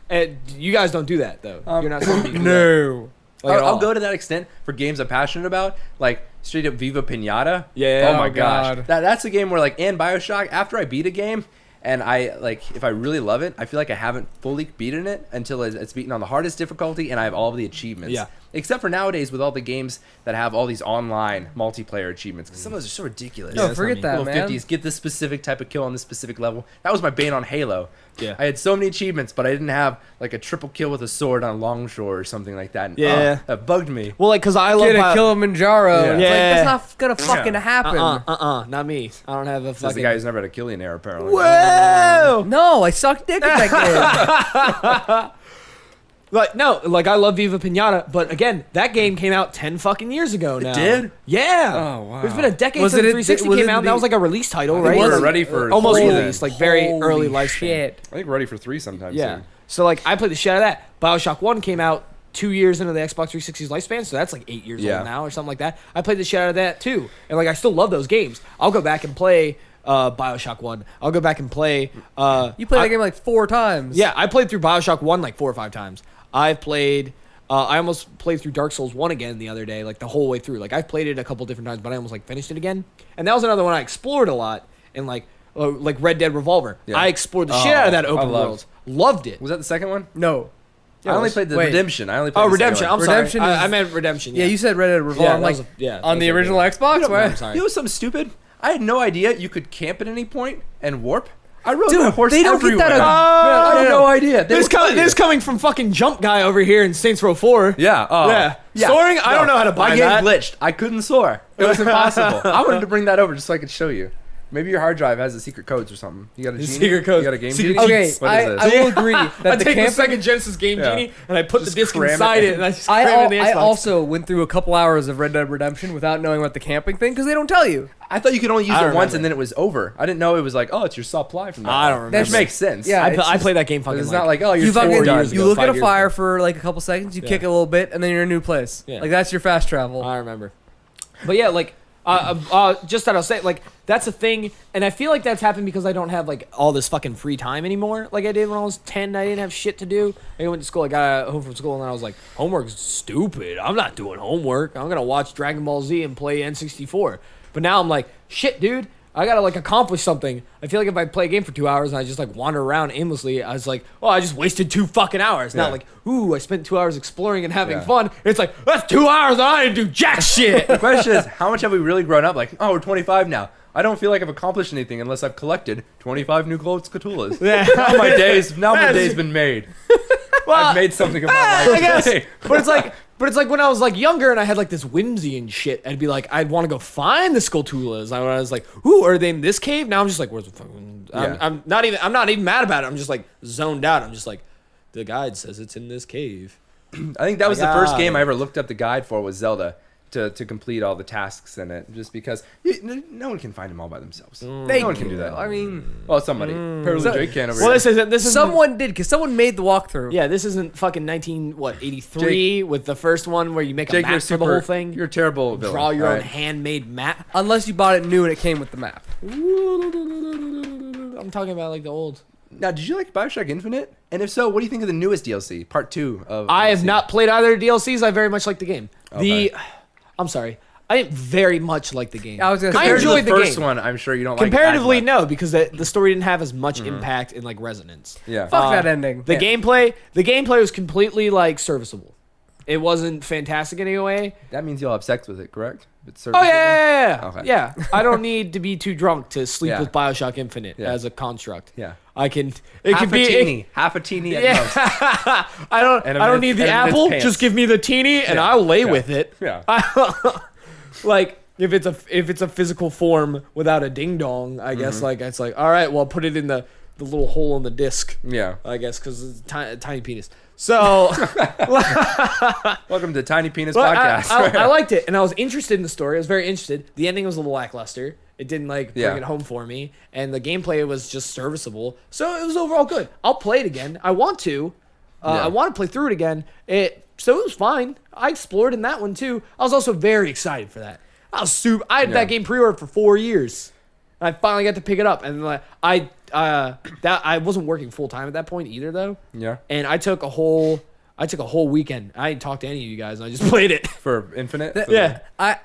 And you guys don't do that though. You're not supposed to do that. No. Like, at I'll all. go to that extent for games I'm passionate about, like straight up Viva Pinata. Yeah. Oh my Oh, gosh. God. That's a game where like and BioShock, after I beat a game and I like if I really love it, I feel like I haven't fully beaten it until it's beaten on the hardest difficulty and I have all of the achievements. Yeah. Except for nowadays with all the games that have all these online multiplayer achievements. Because some of those are so ridiculous. No, that's forget not that, Little man. 50s, get this specific type of kill on this specific level. That was my bane on Halo. Yeah. I had so many achievements, but I didn't have like a triple kill with a sword on Longshore or something like that. And, Yeah. that bugged me. Well, like, cause I love Get a Bio- Kilimanjaro. Yeah. It's like, Yeah. that's not gonna fucking happen. not me. I don't have a Says fucking. the guy who's never had a Killianaire, apparently. Whoa! No, I sucked dick at that game. Like no, like I love Viva Pinata, but again, that game came out 10 fucking years ago now. did? Yeah. Oh, wow. It's been a decade Was since it a- 360 was came it out. the- That was like a release title, I think right? we were Was- ready for almost 3 released, like very Holy early lifespan. shit. I think we're ready for 3 sometime Yeah. soon. So like I played the shit out of that. BioShock 1 came out 2 years into the Xbox 360's lifespan, so that's like 8 years Yeah. old now or something like that. I played the shit out of that too, and like I still love those games. I'll go back and play BioShock 1. I'll go back and play. You played that game like 4 times. Yeah, I played through BioShock 1 like 4 or 5 times. I've played. I almost played through Dark Souls 1 again the other day, like the whole way through. Like I've played it a couple different times, but I almost like finished it again. And that was another one I explored a lot. And like Red Dead Revolver, Yeah. I explored the shit out of that I open world. Loved it. Was that the second one? No. I only played the Wait. Redemption. I only played Oh, the second Redemption. one. I'm sorry. Redemption I is- meant Redemption. Yeah, you said Red Dead Revolver. Yeah, I'm that like, was yeah, on the that's original okay. Xbox? No, I'm What? sorry. You know something stupid? I had no idea you could camp at any point and warp. I rode Dude, my horse they don't get everywhere. that I had no idea. They This, would tell you. this coming from fucking Jump Guy over here in Saints Row 4. Yeah. Oh. Yeah. Soaring? I don't know how to buy My game that. glitched. I couldn't soar. It was impossible. I wanted to bring that over just so I could show you. Maybe your hard drive has the secret codes or something. You got a genie? Secret codes. You got a game Secret genie? Okay, What is I this? will agree that I the take the camping. second Genesis Game Yeah. Genie and I put the Just disc cram it inside in. it and I just cram it in the I Xbox. also went through a couple hours of Red Dead Redemption without knowing about the camping thing because they don't tell you. I thought you could only use I it don't once remember. and then it was over. I didn't know it was like, oh, it's your supply from that. I don't Which remember. makes sense. Yeah, it's I just- played that game fucking It's not like, oh, you're You fucking 4 years years you ago, look 5 at a years fire ago. for like a couple seconds, you Yeah. kick it a little bit, and then you're in a new place. Yeah. Like that's your fast travel. I remember. But yeah, like, just that I'll say, like, that's a thing, and I feel like that's happened because I don't have, like, all this fucking free time anymore like I did when I was 10. I didn't have shit to do. I went to school, I got home from school, and then I was like, homework's stupid. I'm not doing homework. I'm going to watch Dragon Ball Z and play N64. But now I'm like, shit, dude. I gotta like accomplish something. I feel like if I play a game for 2 hours and I just like wander around aimlessly, I was like, oh, I just wasted 2 fucking hours. Yeah. Not like, ooh, I spent 2 hours exploring and having Yeah. fun. It's like, that's 2 hours and I didn't do jack shit. The question is, how much have we really grown up? Like, oh, we're 25 now. I don't feel like I've accomplished anything unless I've collected 25 new gold Scatulas. Yeah. Now my day's been made. Well, I've made something of my life. I guess. today. But it's like when I was like younger and I had like this whimsy and shit. I'd be like, I'd want to go find the Skulltulas. I was like, ooh, are they in this cave? Now I'm just like, where's the fucking? Yeah. I'm not even mad about it. I'm just like zoned out. I'm just like, the guide says it's in this cave. I think that was the first got game it. I ever looked up the guide for was Zelda to complete all the tasks in it. Just because no one can find them all by themselves. They no one can do that. I mean, Well, somebody. Apparently So- Drake can over Well, here. this isn't someone did because someone made the walkthrough. Yeah, this isn't fucking 83 with the first one where you make a Jake, map you're for super, the whole thing. You're a terrible villain. Draw your all own right? handmade map. Unless you bought it new and it came with the map. I'm talking about like the old. Now, did you like Bioshock Infinite? And if so, what do you think of the newest DLC, Part 2 of I have DLC? not played either DLCs. I very much like the game. Okay. I'm sorry. I didn't very much like the game. I was gonna I say- Compared to enjoyed the the first game. one, I'm sure you don't like Comparatively, as much. no, because the story didn't have as much impact and like resonance. Yeah. Fuck that ending. The Yeah. gameplay was completely like serviceable. It wasn't fantastic in any way. That means you'll have sex with it, correct? It's Oh yeah. Okay. Yeah. I don't need to be too drunk to sleep Yeah. with BioShock Infinite Yeah. as a construct. Yeah. I can. It Half can a be. teeny. Half a teeny at Yeah. most. I don't. And I don't it's- need the and it's apple. pants. Just give me the teeny, and Yeah. I'll lay Yeah. with it. Yeah. Like if it's a physical form without a ding dong, I guess like it's like all right. Well, I'll put it in the little hole in the disc. Yeah. I guess because it's a tiny penis. So Welcome to Tiny Penis but Podcast. I liked it, and I was interested in the story. I was very interested. The ending was a little lackluster. It didn't like bring Yeah. it home for me, and the gameplay was just serviceable. So it was overall good. I'll play it again. I want to. Yeah. I want to play through it again. So it was fine. I explored in that one too. I was also very excited for that. I had Yeah. that game pre-ordered for 4 years. I finally got to pick it up, and like I wasn't working full time at that point either though. Yeah. And I took a whole weekend. I didn't talk to any of you guys. I just played it. For Infinite? For Yeah. I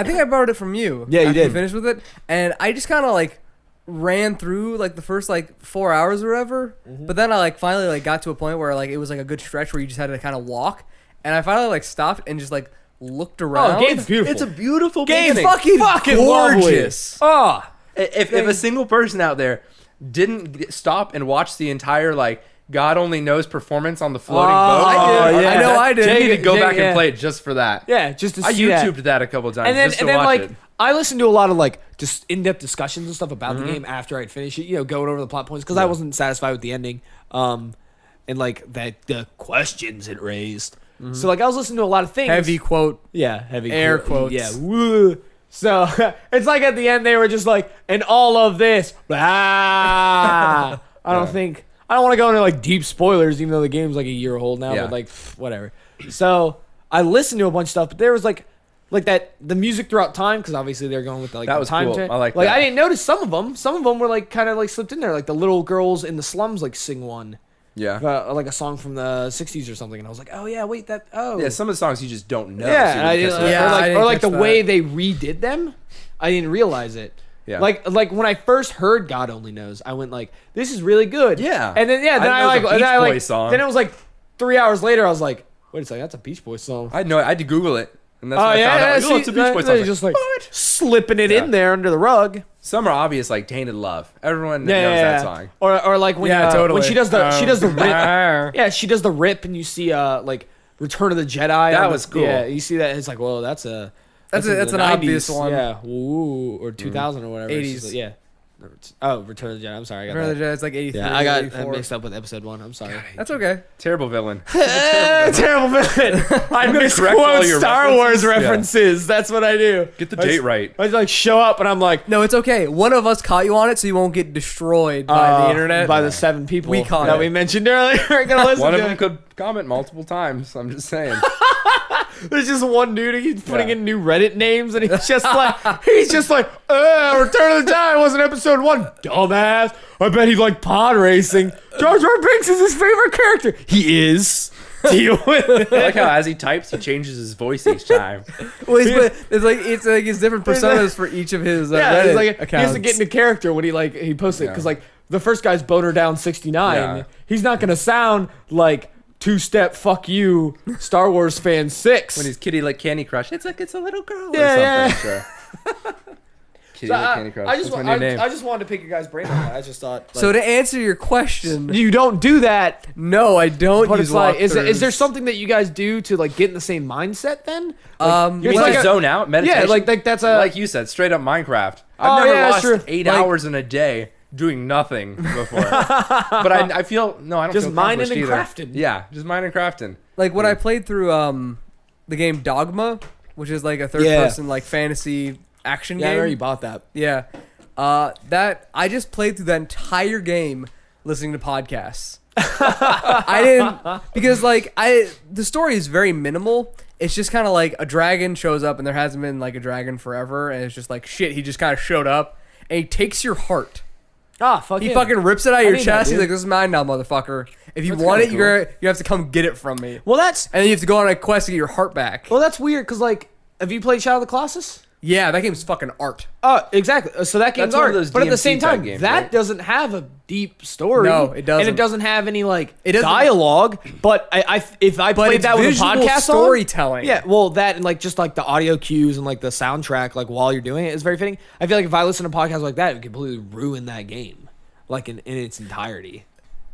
think I borrowed it from you. Yeah, you after did. finished with it, and I just kind of like ran through like the first like 4 hours or whatever. But then I like finally like got to a point where like it was like a good stretch where you just had to kind of walk, and I finally like stopped and just like looked around. game's beautiful. It's a beautiful Game beginning. fucking gorgeous. Oh, If a single person out there didn't stop and watch the entire like God only knows performance on the floating boat, I did. I know I did. You need to go back yeah. and play it just for that. yeah, just to I see that. YouTubed that a couple times And then just to and then watch like it. I listened to a lot of like just in-depth discussions and stuff about the game after I'd finished it. You know, going over the plot points because I wasn't satisfied with the ending, and like the questions it raised. So like I was listening to a lot of things. Heavy quote. Yeah, heavy Air quote. quotes. Yeah. Woo. So it's like at the end they were just like, and all of this. I don't want to go into like deep spoilers, even though the game's like a year old now. Yeah. But like whatever. So I listened to a bunch of stuff, but there was like that the music throughout time because obviously they're going with like That the was time. cool. I like like that. I didn't notice some of them. Some of them were like kind of like slipped in there, like the little girls in the slums like sing one. Yeah. Like a song from the 60s or something, and I was like, oh yeah, wait, that Yeah, some of the songs you just don't know. yeah, so and I you didn't, catch Yeah, it. I didn't or like catch the that. way they redid them, I didn't realize it. Yeah. Like when I first heard God Only Knows, I went like, this is really good. Yeah. And then then I I know like it's a and I Beach like Boys song. then it was like 3 hours later, I was like, wait a second, that's a Beach Boys song. I had to Google it. And that's Oh when I found out. Like, see, oh, it's a Beach Boys they're song. just like what? slipping it Yeah. in there under the rug. Some are obvious, like Tainted Love. Everyone knows Yeah, that song. Or like when Yeah, totally. when she does the rip. Yeah. Yeah, she does the rip, and you see like Return of the Jedi. That on the- was cool. Yeah, you see that. It's like, well, that's in That's the an obvious 90s. one. Yeah, ooh, or 2000 or whatever. It's 80s. just like- yeah. Oh, Return of the Jedi. I'm sorry, I got Remember that. it's like 83. Yeah, I got 84. mixed up with episode 1. I'm sorry. That's okay. Terrible villain. Terrible villain. I correct all misquote your Star Wars references? Yeah. references. That's what I do. Get the I date just- right. I just like show up and I'm like, No, it's okay. One of us caught you on it, so you won't get destroyed by the internet. by the 7 people We caught that it. we mentioned earlier. Are gonna listen One to of them it. could comment multiple times. I'm just saying. There's just one dude. He's putting Yeah. in new Reddit names, and he's just like, Return of the Jedi wasn't episode 1, dumbass. I bet he liked pod racing. Jar Jar Binks is his favorite character. He is. Deal with it. I like how as he types, he changes his voice each time. Well, it's like his different personas for each of his Yeah, Reddit it's like accounts. he has to get into character when he posts it because like the first guy's Boner Down 69. Yeah. He's not gonna sound like two-step fuck you Star Wars fan 6. When he's Kitty like Candy Crush, it's like it's a little girl Yeah, or something. Sure. Kitty So like Candy Crush. I just That's want, my new name. I just wanted to pick your guys' brain on that. I just thought. Like, So to answer your question, you don't do that, no, I don't but use it's like, is there walkthroughs. something that you guys do to like get in the same mindset then? you it's mean like to a- zone out? Meditation? Yeah, like that's a like you said, straight up Minecraft. Oh, I've never yeah, lost sure. 8 Like- hours in a day doing nothing before. But I feel I don't Just feel mining accomplished and either. crafting. Yeah, just mining and crafting. like when I played through the game Dogma, which is like a third person like fantasy action yeah, I game. already bought that. Yeah. That I just played through that entire game listening to podcasts. I didn't because like the story is very minimal. It's just kind of like a dragon shows up and there hasn't been like a dragon forever, and it's just like shit. He just kind of showed up and he takes your heart. Ah, fuck He yeah. fucking rips it out of your need that, chest. He's dude. like, "This is mine now, motherfucker. If you That's want it, kinda you have to come get it from me." Well, that's And then you have to go on a quest to get your heart back. weird because like, have you played Shadow of the Colossus? Yeah, that game's fucking art. Oh, exactly. So that game's That's one of art. those But at the DMC same type time, games, that right? doesn't have a deep story. No, it doesn't. And it doesn't have any like It doesn't- dialogue. But if I But played it's that with a visual podcast storytelling. on, yeah, well, that and like just like the audio cues and like the soundtrack, like while you're doing it, is very fitting. I feel like if I listen to podcasts like that, it would completely ruin that game, like in its entirety.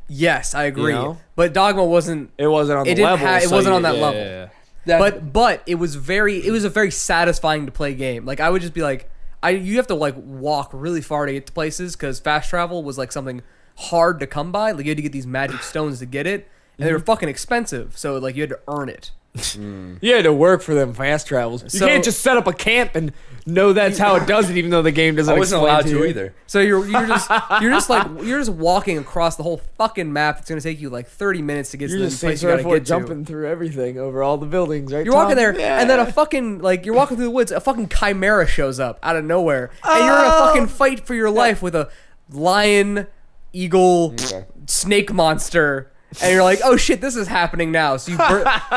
Yes, I agree. You know? But Dogma wasn't. It wasn't on It the didn't level. ha- it so wasn't you- on that yeah, level. yeah, yeah. But it was a very satisfying to play game. Like I would just be like, you have to like walk really far to get to places because fast travel was like something hard to come by. Like you had to get these magic stones to get it, and they were fucking expensive. So like you had to earn it. You had to work for them fast travels. You So- can't just set up a camp and know that's how it does it, even though the game doesn't. I wasn't explain allowed to to you. either. So you're just walking across the whole fucking map. It's gonna take you like 30 minutes to get You're to just the place you gotta get jumping through everything over all the buildings, right? You're Tom? walking there, Yeah. and then a fucking you're walking through the woods. A fucking chimera shows up out of nowhere, and you're in a fucking fight for your life with a lion, eagle, Okay. snake monster, and you're like, oh shit, this is happening now. So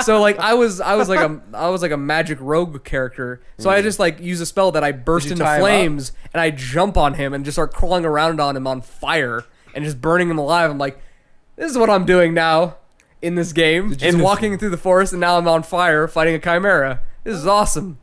so like I was like a magic rogue character. So I just like use a spell that I burst you into tie him flames, and I jump on him and just start crawling around on him on fire and just burning him alive. I'm like, this is what I'm doing now in this game. Just walking through the forest, and now I'm on fire fighting a chimera. This is awesome.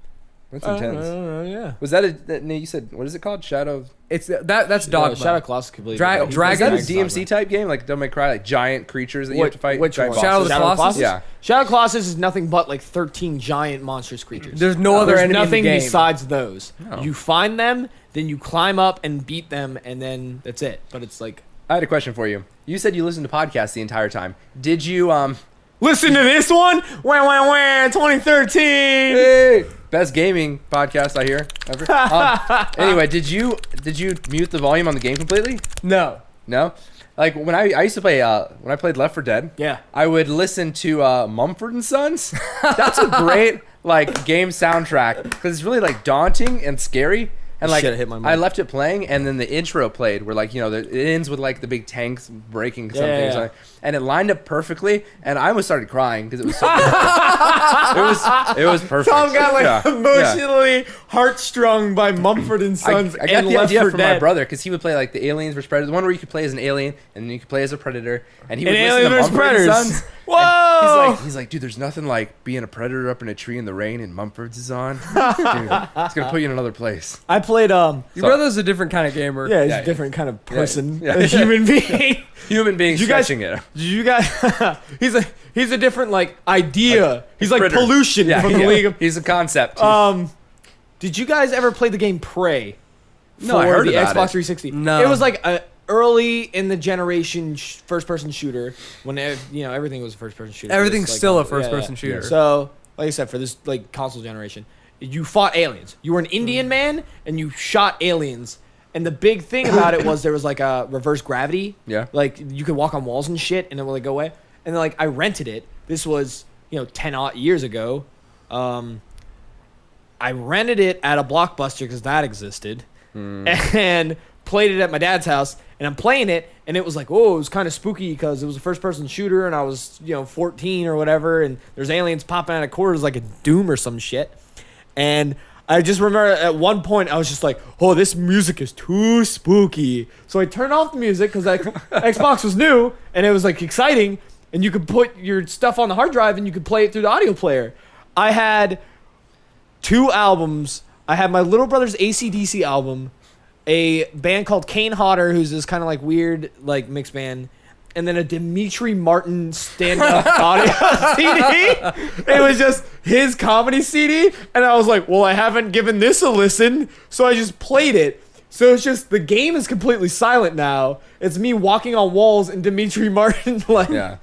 That's intense. Yeah. Was that no, you said, what is it called? Shadow? It's that's Dogma. Shadow Colossus completely. Dra- different. Dragon- Is that a DMC type game? Like Devil May Cry, like giant creatures that you have to fight? Which giant one? Shadow of the bosses? Colossus? Yeah. Shadow Colossus is nothing but like 13 giant monstrous creatures. There's no other There's enemy nothing in the game. besides those. No. You find them, then you climb up and beat them, and then that's it. But it's like, I had a question for you. You said you listened to podcasts the entire time. Did you listen to this one. Wah, 2013. Hey, best gaming podcast I hear ever. Anyway, did you mute the volume on the game completely? No. No. Like when I used to play when I played Left 4 Dead. Yeah. I would listen to Mumford and Sons. That's a great like game soundtrack because it's really like daunting and scary. And like Shit, I hit my mic. I left it playing, and then the intro played, where like it ends with like the big tanks breaking something, Yeah, or yeah. something. And it lined up perfectly, and I almost started crying because it was so it was perfect. Tom got like Yeah, yeah. emotionally heartstrung by Mumford and Sons I got and the Left idea 4 from my Dead. brother because he would play like the Aliens vs Predators, the one where you could play as an alien and then you could play as a predator, and he would And listen Aliens to vs. Mumford and Predators. Sons. Whoa! He's like, dude, there's nothing like being a predator up in a tree in the rain and Mumford's is on. Dude, it's gonna put you in another place. I played Your So- brother's a different kind of gamer. yeah, he's Yeah, a different kind of person, yeah. a human being. Human beings You guys- stretching it. Did you guys? he's a different like idea. He's like Critter. pollution Yeah, from the yeah. League of. He's a concept. Did you guys ever play the game Prey? No, I for heard the about Xbox it. 360. No. It was like a early in the generation first-person shooter when everything was a first-person shooter. Everything's It was, like, still a yeah, first-person yeah. shooter. So, like I said, for this like console generation, you fought aliens. You were an Indian man and you shot aliens. And the big thing about it was there was like a reverse gravity. Yeah. Like you could walk on walls and shit, and it would like go away. And then like I rented it. This was 10 odd years ago. I rented it at a Blockbuster because that existed, and played it at my dad's house. And I'm playing it, and it was like, oh, it was kind of spooky because it was a first-person shooter, and I was 14 or whatever, and there's aliens popping out of corners like a Doom or some shit. And I just remember at one point I was just like, oh, this music is too spooky. So I turned off the music because Xbox was new and it was like exciting, and you could put your stuff on the hard drive and you could play it through the audio player. I had 2 albums. I had my little brother's AC/DC album, a band called Kane Hodder, who's this kind of like weird like mixed band, and then a Dimitri Martin stand-up audio CD. It was just his comedy CD, and I was like, well, I haven't given this a listen, so I just played it. So it's just the game is completely silent now. It's me walking on walls and Dimitri Martin Yeah.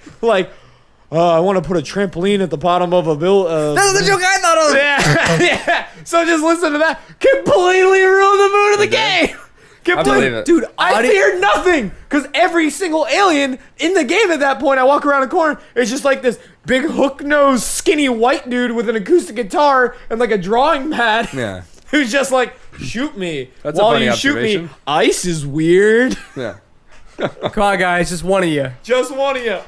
I want to put a trampoline at the bottom of a bill. That's the joke I thought of. Yeah, yeah. So just listen to that. Completely ruined the mood of the game. believe it. Dude, I Audi- feared nothing because every single alien in the game at that point, I walk around a corner, it's just like this big hook-nosed, skinny white dude with an acoustic guitar and like a drawing pad. Yeah. Who's just like, shoot me. That's a While funny you shoot me, observation. ice is weird. Yeah. Come on, guys, just one of you. Just one of you.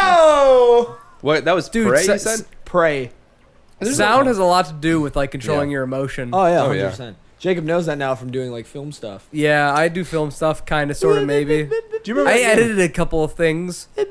Oh! What? That was Dude, Prey, you s- said? Pray. Sound has a lot to do with like controlling Yeah. your emotion. Oh, yeah, Oh, yeah. 100%. Jacob knows that now from doing like film stuff. Yeah, I do film stuff, kind of, sort of, maybe. Do you remember? I that game? edited a couple of things. Do you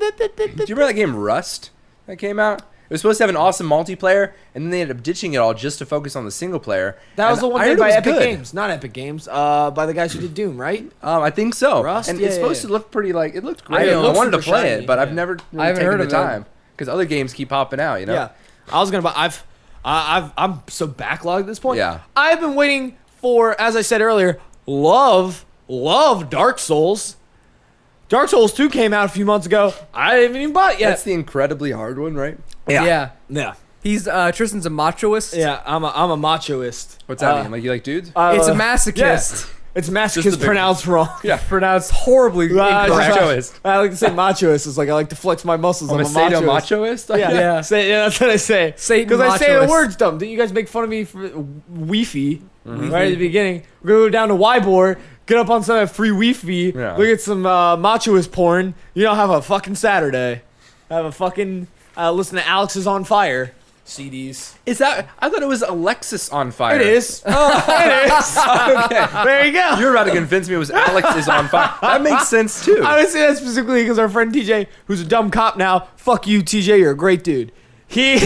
remember that game Rust that came out? It was supposed to have an awesome multiplayer, and then they ended up ditching it all just to focus on the single player. That was And the one I made heard it by was Epic good. Games, not Epic Games. By the guys who did Doom, right? I think so. Rust? And Yeah, it's yeah, supposed yeah. to look pretty like it looked I great. know. I, It wanted to looks play shiny, it, but I've yeah. never really I haven't taken heard the of it. time because other games keep popping out. You know. Yeah, I was gonna buy. I'm so backlogged at this point. Yeah. I've been waiting for, as I said earlier, love Dark Souls. Dark Souls 2 came out a few months ago. I haven't even bought it yet. That's the incredibly hard one, right? Yeah. Yeah, He's Tristan's a machoist. yeah. I'm a machoist. What's that mean? Like you like dudes? It's a Yeah. masochist. It's Just the masochist big pronounced wrong. Yeah. Pronounced horribly incorrect. Machoist. I like to say machoist. It's like I like to flex my muscles. I'm I'm a a sadomasoist. Yeah, Yeah. that's what I say. Satan Because I say the machoist. words dumb. Didn't you guys make fun of me for Wi-Fi right at the beginning? We're gonna go down to Ybor, get up on some free Wi-Fi, Yeah. look at some machoist porn. You know, have a fucking Saturday. Have a fucking listen to Alex is on Fire CDs. Is that? I thought it was Alexis on fire. It is. It is. Okay. There you go. You're about to convince me it was Alex is on fire. That makes sense too. I would say that specifically because our friend TJ, who's a dumb cop now, fuck you, TJ, you're a great dude. He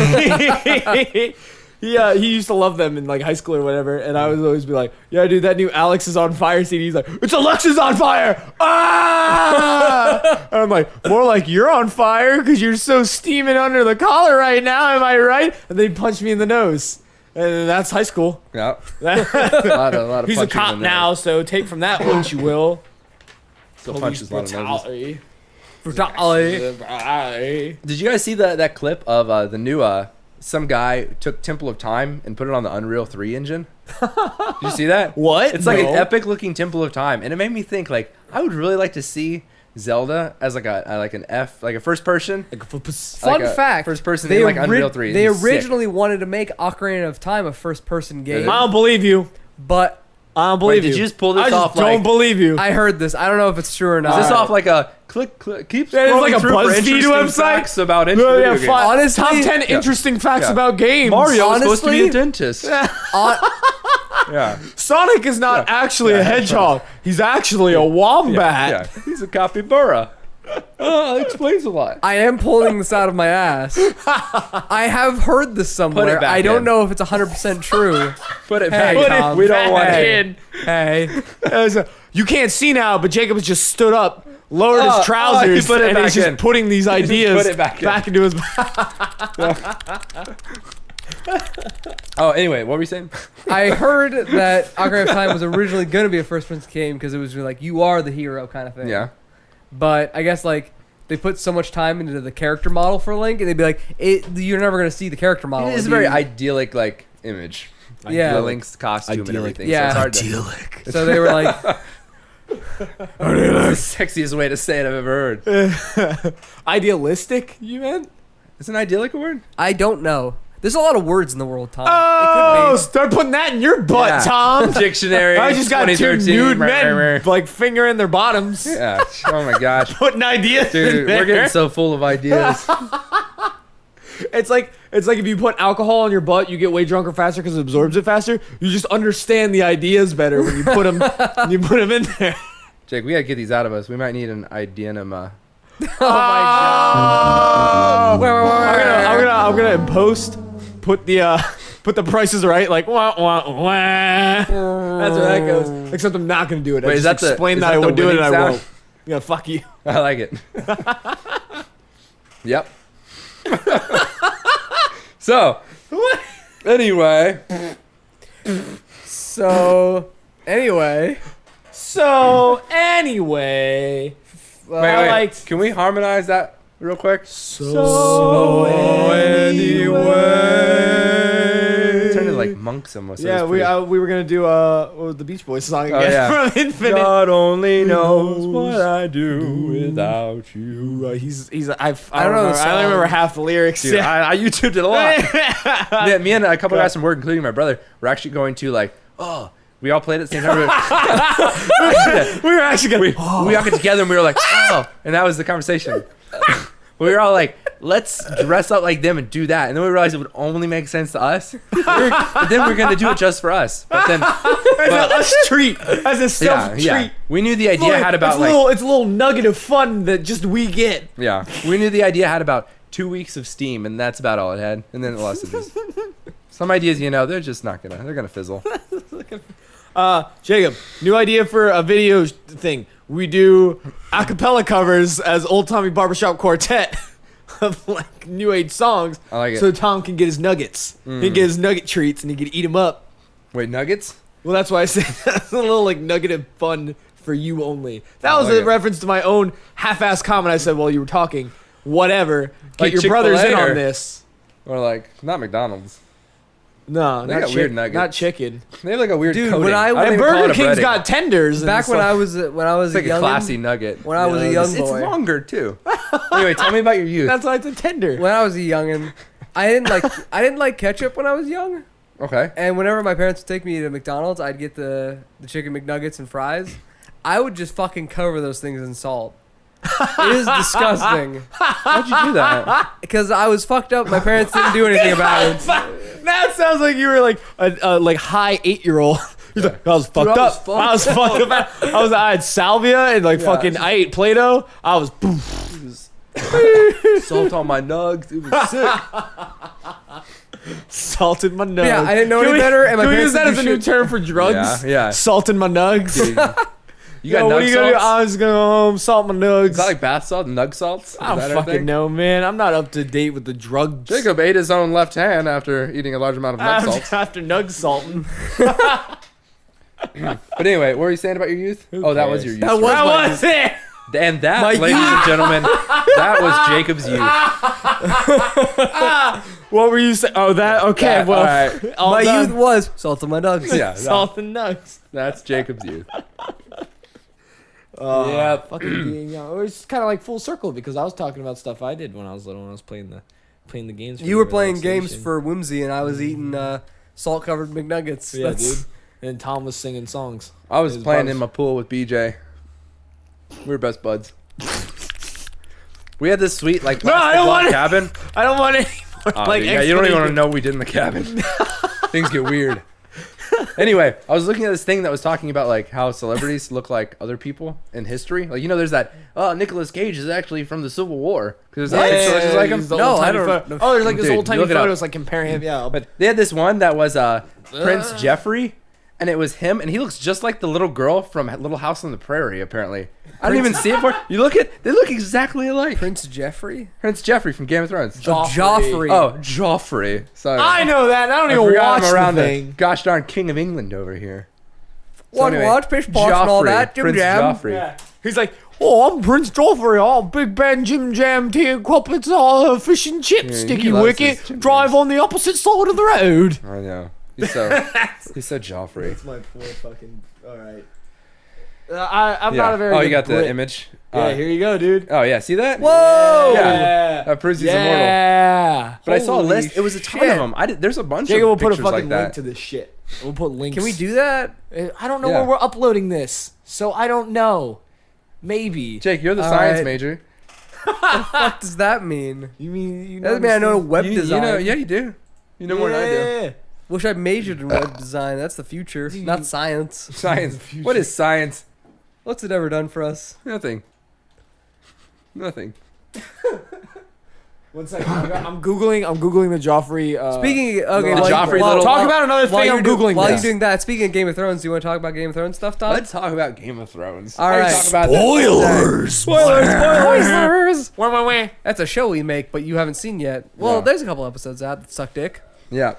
he used to love them in like high school or whatever, and I would always be like, yeah, dude, that new Alex is on fire CD. He's like, it's Alexis on fire! Ah! And I'm like, more like you're on fire because you're so steaming under the collar right now, am I right? And they punched me in the nose. And that's high school. Yeah. A lot of He's a punches cop in there. now, so take from that what you will. Still punches a lot of noses. Brutality. Brutality. Did you guys see that clip of the new some guy took Temple of Time and put it on the Unreal 3 engine? Did you see that? What? It's like an No. epic looking Temple of Time, and it made me think like I would really like to see Zelda as like a first person. Fun Like a fact. first person in, like, Unreal 3. They It'd be sick. originally wanted to make Ocarina of Time a first person game, I don't believe you. but I don't believe Wait, you. did you just pull this I just off, don't like- believe you. I heard this. I don't know if it's true or Is not. this off like a click keep That is scrolling like a through for BuzzFeed interesting website? facts about Yeah, video yeah, games. fine. Honestly- Top 10 interesting facts Yeah. about games. Mario was supposed to be a Honestly- dentist. On- Yeah. Sonic is not Yeah. actually Yeah, a hedgehog. He's actually a wombat. Yeah. He's a capybara. Oh, that explains a lot. I am pulling this out of my ass. I have heard this somewhere. back I don't in. know if it's 100% true. Put it Hey, back. Tom. We don't want back it. in. Hey, You can't see now, but Jacob has just stood up, lowered Oh, his trousers, he put it and back he's just in. putting these ideas put it back in. into his. Oh, anyway, what were you saying? I heard that Ocarina of Time was originally going to be a first person game because it was like you are the hero kind of thing. Yeah. But I guess like they put so much time into the character model for Link, and they'd be like, you're never going to see the character model. It is a It'd very be- idyllic like image. Yeah. The Link's costume and Idyllic. everything. Yeah. So it's hard to, So they were like, it's the sexiest way to say it I've ever heard. Idealistic, you meant? Is an idyllic a word? I don't know. There's a lot of words in the world, Tom. Oh, It could start putting that in your butt, Yeah. Tom. Dictionary. I just got two 2013. nude men like fingering their bottoms, Yeah. Oh my gosh. putting ideas. Dude, in there. we're getting so full of ideas. It's like if you put alcohol in your butt, you get way drunker faster because it absorbs it faster. You just understand the ideas better when you put them in there. Jake, we gotta get these out of us. We might need an ideanum. be. Oh my god. Wait. I'm gonna in post put the prices right, like wah wah wah. That's where that goes. Except I'm not gonna do it. I Wait, is just that the- explain is that that I the would do it and I winning sound? won't. Yeah, fuck you. I like it. Yep. So, anyway, So, anyway. So anyway, I liked. Can we harmonize that real quick? So anyway. Turn into like monks almost. That Yeah, was we pretty- we were gonna do what was the Beach Boys song again yeah. from Infinite. God only knows what I do without you. He's I I don't know the I don't song. remember half the lyrics. Dude, Yeah. I YouTubed it a lot. Yeah, me and a couple guys from work, including my brother, were actually going to like, we all played at the same time. we were actually gonna. We all get together and we were like, and that was the conversation. We were all like let's dress up like them and do that. And then we realized it would only make sense to us. But then we're gonna do it just for us. But then, As a treat, as a self treat. yeah, we knew the idea had about it's a little nugget of fun that just we get. yeah, we knew the idea had about 2 weeks of steam, and that's about all it had. And then it lost its. Some ideas, they're just not they're gonna fizzle. Jacob, new idea for a video thing. We do a cappella covers as Old Tommy Barbershop Quartet of like new age songs. I like it. So Tom can get his nuggets. He can get his nugget treats and he can eat them up. Wait, nuggets? Well, that's why I said that's a little like nugget of fun for you only. That was like a it. reference to my own half-assed comment I said while you were talking. Whatever. Get Like your Chick-fil-A brothers in or- on this. Or like not McDonald's. No, They not got weird chick- nuggets. not chicken. They have like a weird Dude, coating. when I don't went- even call it Burger a King's breading. got tenders. And Back it's when like- I was a It's like a youngin', classy nugget. when I was a young It's boy. longer too. Anyway, tell me about your youth. That's why it's a tender. When I was a youngin', I didn't like ketchup when I was young. Okay. And whenever my parents would take me to McDonald's, I'd get the chicken McNuggets and fries. I would just fucking cover those things in salt. It is disgusting. How'd you do that? Because I was fucked up. My parents didn't do anything about it. That sounds like you were like a like high 8-year-old. He's like, I was fucked I was up. fucked I was fucked up. I had salvia and like fucking. I ate Play-Doh. I was. Salt on my nugs. It was sick. Salted my nugs. Yeah, I didn't know any better, and my can we parents use that didn't as a do new shit. term for drugs? Yeah, yeah. Salting my nugs. Dude, you got Yo, what nug are you gonna do? salts? I was going home, salt my nugs. Is that like bath salt, nug salts? Is I that don't our fucking thing? know, man. I'm not up to date with the drugs. Jacob ate his own left hand after eating a large amount of nug salts. After nug salting. But anyway, what were you saying about your youth? Oh, that was your youth. That was story. That my was it. And that, My ladies and gentlemen, that was Jacob's youth. What were you saying? Oh, that. Okay, That- well. all right. all My done. youth was salt on my nugs. Yeah, Salt and nugs. that's Jacob's youth. Yeah, fucking being young. It was kind of like full circle because I was talking about stuff I did when I was little. When I was playing the games. for You were the playing games relaxation. for whimsy, and I was eating salt-covered McNuggets. Yeah, That's- dude. And Tom was singing songs. I was His playing buds. in my pool with BJ. We were best buds. We had this sweet like No, I don't plastic block want it. cabin. I don't want any more. Oh, like, dude, yeah, you don't even want to explanation. know what we did in the cabin. Things get weird. Anyway, I was looking at this thing that was talking about like how celebrities look like other people in history. Like there's that. Oh, Nicolas Cage is actually from the Civil War because there's pictures just like him. he's the No, old-timey I don't photo. know. Oh, there's like this Dude, old timey look it up. photos like comparing him. Yeah, But they had this one that was Prince Jeffrey, and it was him, and he looks just like the little girl from Little House on the Prairie. Apparently, I didn't even see it before. You look at, they look exactly alike. Prince Jeffrey? Prince Jeffrey from Game of Thrones. Joffrey. Oh, Joffrey. Sorry, I know that. And I don't I even forgot watch him around the the thing. gosh darn King of England over here. So What, anyway, what? Pish posh and all Joffrey, that? Jim Prince Jam? Joffrey. Yeah. He's like, oh, I'm Prince Joffrey. Oh, Big Ben, Jim Jam, tea and crumpets, fish and chips, Yeah, he sticky loves wicket, his Jim drive Jams. on the opposite side of the road. I know. He's so Joffrey. my poor fucking. All right. I'm Yeah. not a very. Oh, good you got the Brit. image. Yeah, here you go, dude. Oh yeah, see that? Whoa! Yeah. That proves he's immortal. Yeah. But I saw a Holy list. It was a ton shit. of them. There's a bunch Jacob of will put a pictures fucking like link that. to this shit. We'll put links. Can we do that? I don't know Yeah. where we're uploading this, so I don't know. Maybe. Jake, you're the All science right. major. What does that mean? You mean you That doesn't mean I know web You design. know, yeah, you do. You know more than I do. Wish I majored in web design. That's the future, not science. Science. What is science? What's it ever done for us? Nothing. Nothing. 1 second. I'm googling the Joffrey. Speaking of, okay, the while- Joffrey while- little- Talk about another while thing. you're I'm do- googling While this. you're doing that, speaking of Game of Thrones, do you want to talk about Game of Thrones stuff, Tom? Let's talk about Game of Thrones. All right. Let's talk about Spoilers! Wah. That's a show we make, but you haven't seen yet. Well, Yeah. there's a couple episodes out that suck dick. Yeah.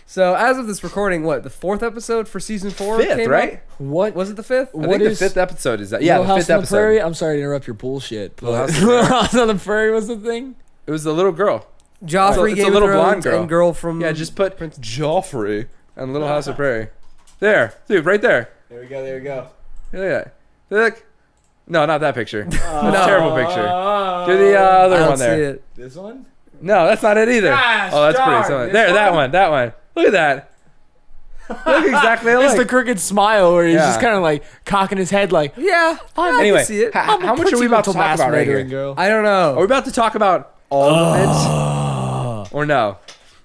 So as of this recording, what, the 4th episode for season 4? Fifth, came right? out? What? Was it the 5th? I What think is- the 5th episode is that. Yeah, Little the House 5th on the Prairie. episode. I'm sorry to interrupt your bullshit. But Little House on the Little House on the Prairie was the thing. It was the little girl. Joffrey, It's a Game little of blonde Thrones, girl. and girl from Yeah, just put Joffrey and Little House of Prairie. There, dude, right there. There we go. There we go. Look at that. Look. No, not that picture. That's a No. terrible picture. Do the I other don't one see there. it. This one. No, that's not it either. Gosh Oh, that's pretty darn, similar. this There, that one? one, that one. Look at that. Look exactly alike. It's the crooked smile where he's Yeah. just kind of like cocking his head like, Yeah. I Anyway, can see it. how much are we about to talk about right here? Girl. I don't Are we know. about to talk about all of it? Or no?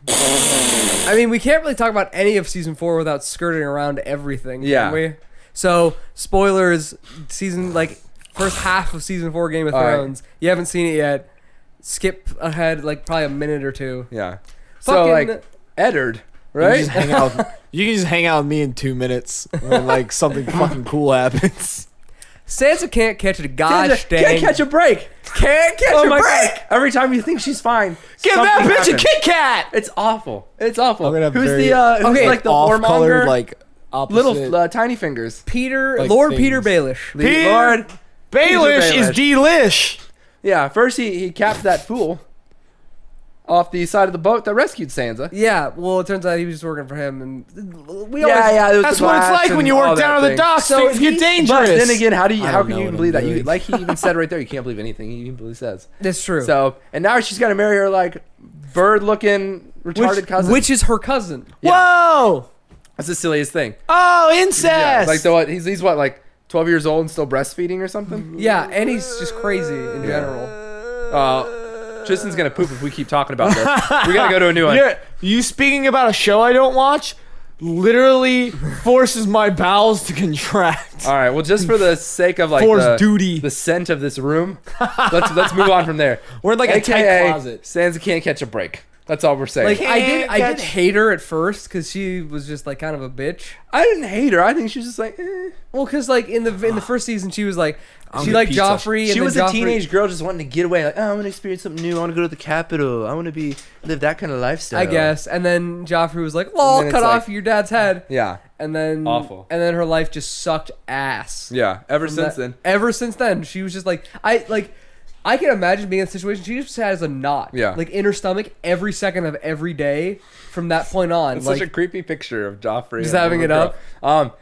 I mean, we can't really talk about any of season 4 without skirting around everything, Yeah. can we? So, spoilers, first half of season 4 Game of All right. Thrones. You haven't seen it yet. Skip ahead like probably a minute or two. Yeah. So, Fucking- like, Eddard, You can right? just hang out. You can just hang out with me in 2 minutes when like something fucking cool happens. Sansa can't catch a gosh dang. Can't catch a break. Can't catch Oh a my break. God. Every time you think she's fine, Give that something bitch a happens. Kit Kat. It's awful. It's awful. I'm gonna have Who's very- who's Okay, like the Off-colored, warmonger? like opposite. Little tiny fingers. Peter, Like Lord things. Peter Baelish. Peter Lord. Baelish is Baelish. delish. Yeah, first he capped that fool off the side of the boat that rescued Sansa. Yeah, well, it turns out he was just working for him, and we Yeah, always, yeah. It was That's the what it's glass like when and you all work that down on the thing. docks. So Things get dangerous. But then again, how I can don't you know even what believe I'm that? You doing. like he even said right there, you can't believe anything he even says. That's true. So and now she's got to marry her like bird-looking retarded cousin. which is her cousin. Whoa! That's the silliest thing. Oh, incest! Yeah, like the what? He's what, like 12 years old and still breastfeeding or something. Yeah, and he's just crazy in general. Tristan's gonna poop if we keep talking about this. We gotta go to a new one. You speaking about a show I don't watch literally forces my bowels to contract. All right. Well, just for the sake of like Force duty. the scent of this room, let's move on from there. We're in like a tight AKA, closet. Sansa can't catch a break. That's all we're saying. Like I did catch- hate her at first because she was just like kind of a bitch. I didn't hate her. I think she was just like, Well, because like in the first season she was like I'm she gonna liked pizza. Joffrey. And she then was a Joffrey- teenage girl just wanting to get away. Like, oh, I want to experience something new. I want to go to the capital. I want to live that kind of lifestyle. I guess. And then Joffrey was like, "Lol, And then cut it's off like- your dad's head." Yeah. And then Awful. And then her life just sucked ass. Yeah. Ever From since that- then. Ever since then, she was just like I can imagine being in a situation. She just has a knot, Yeah. like in her stomach every second of every day from that point on. It's like, such a creepy picture of Joffrey. Just and having little it girl.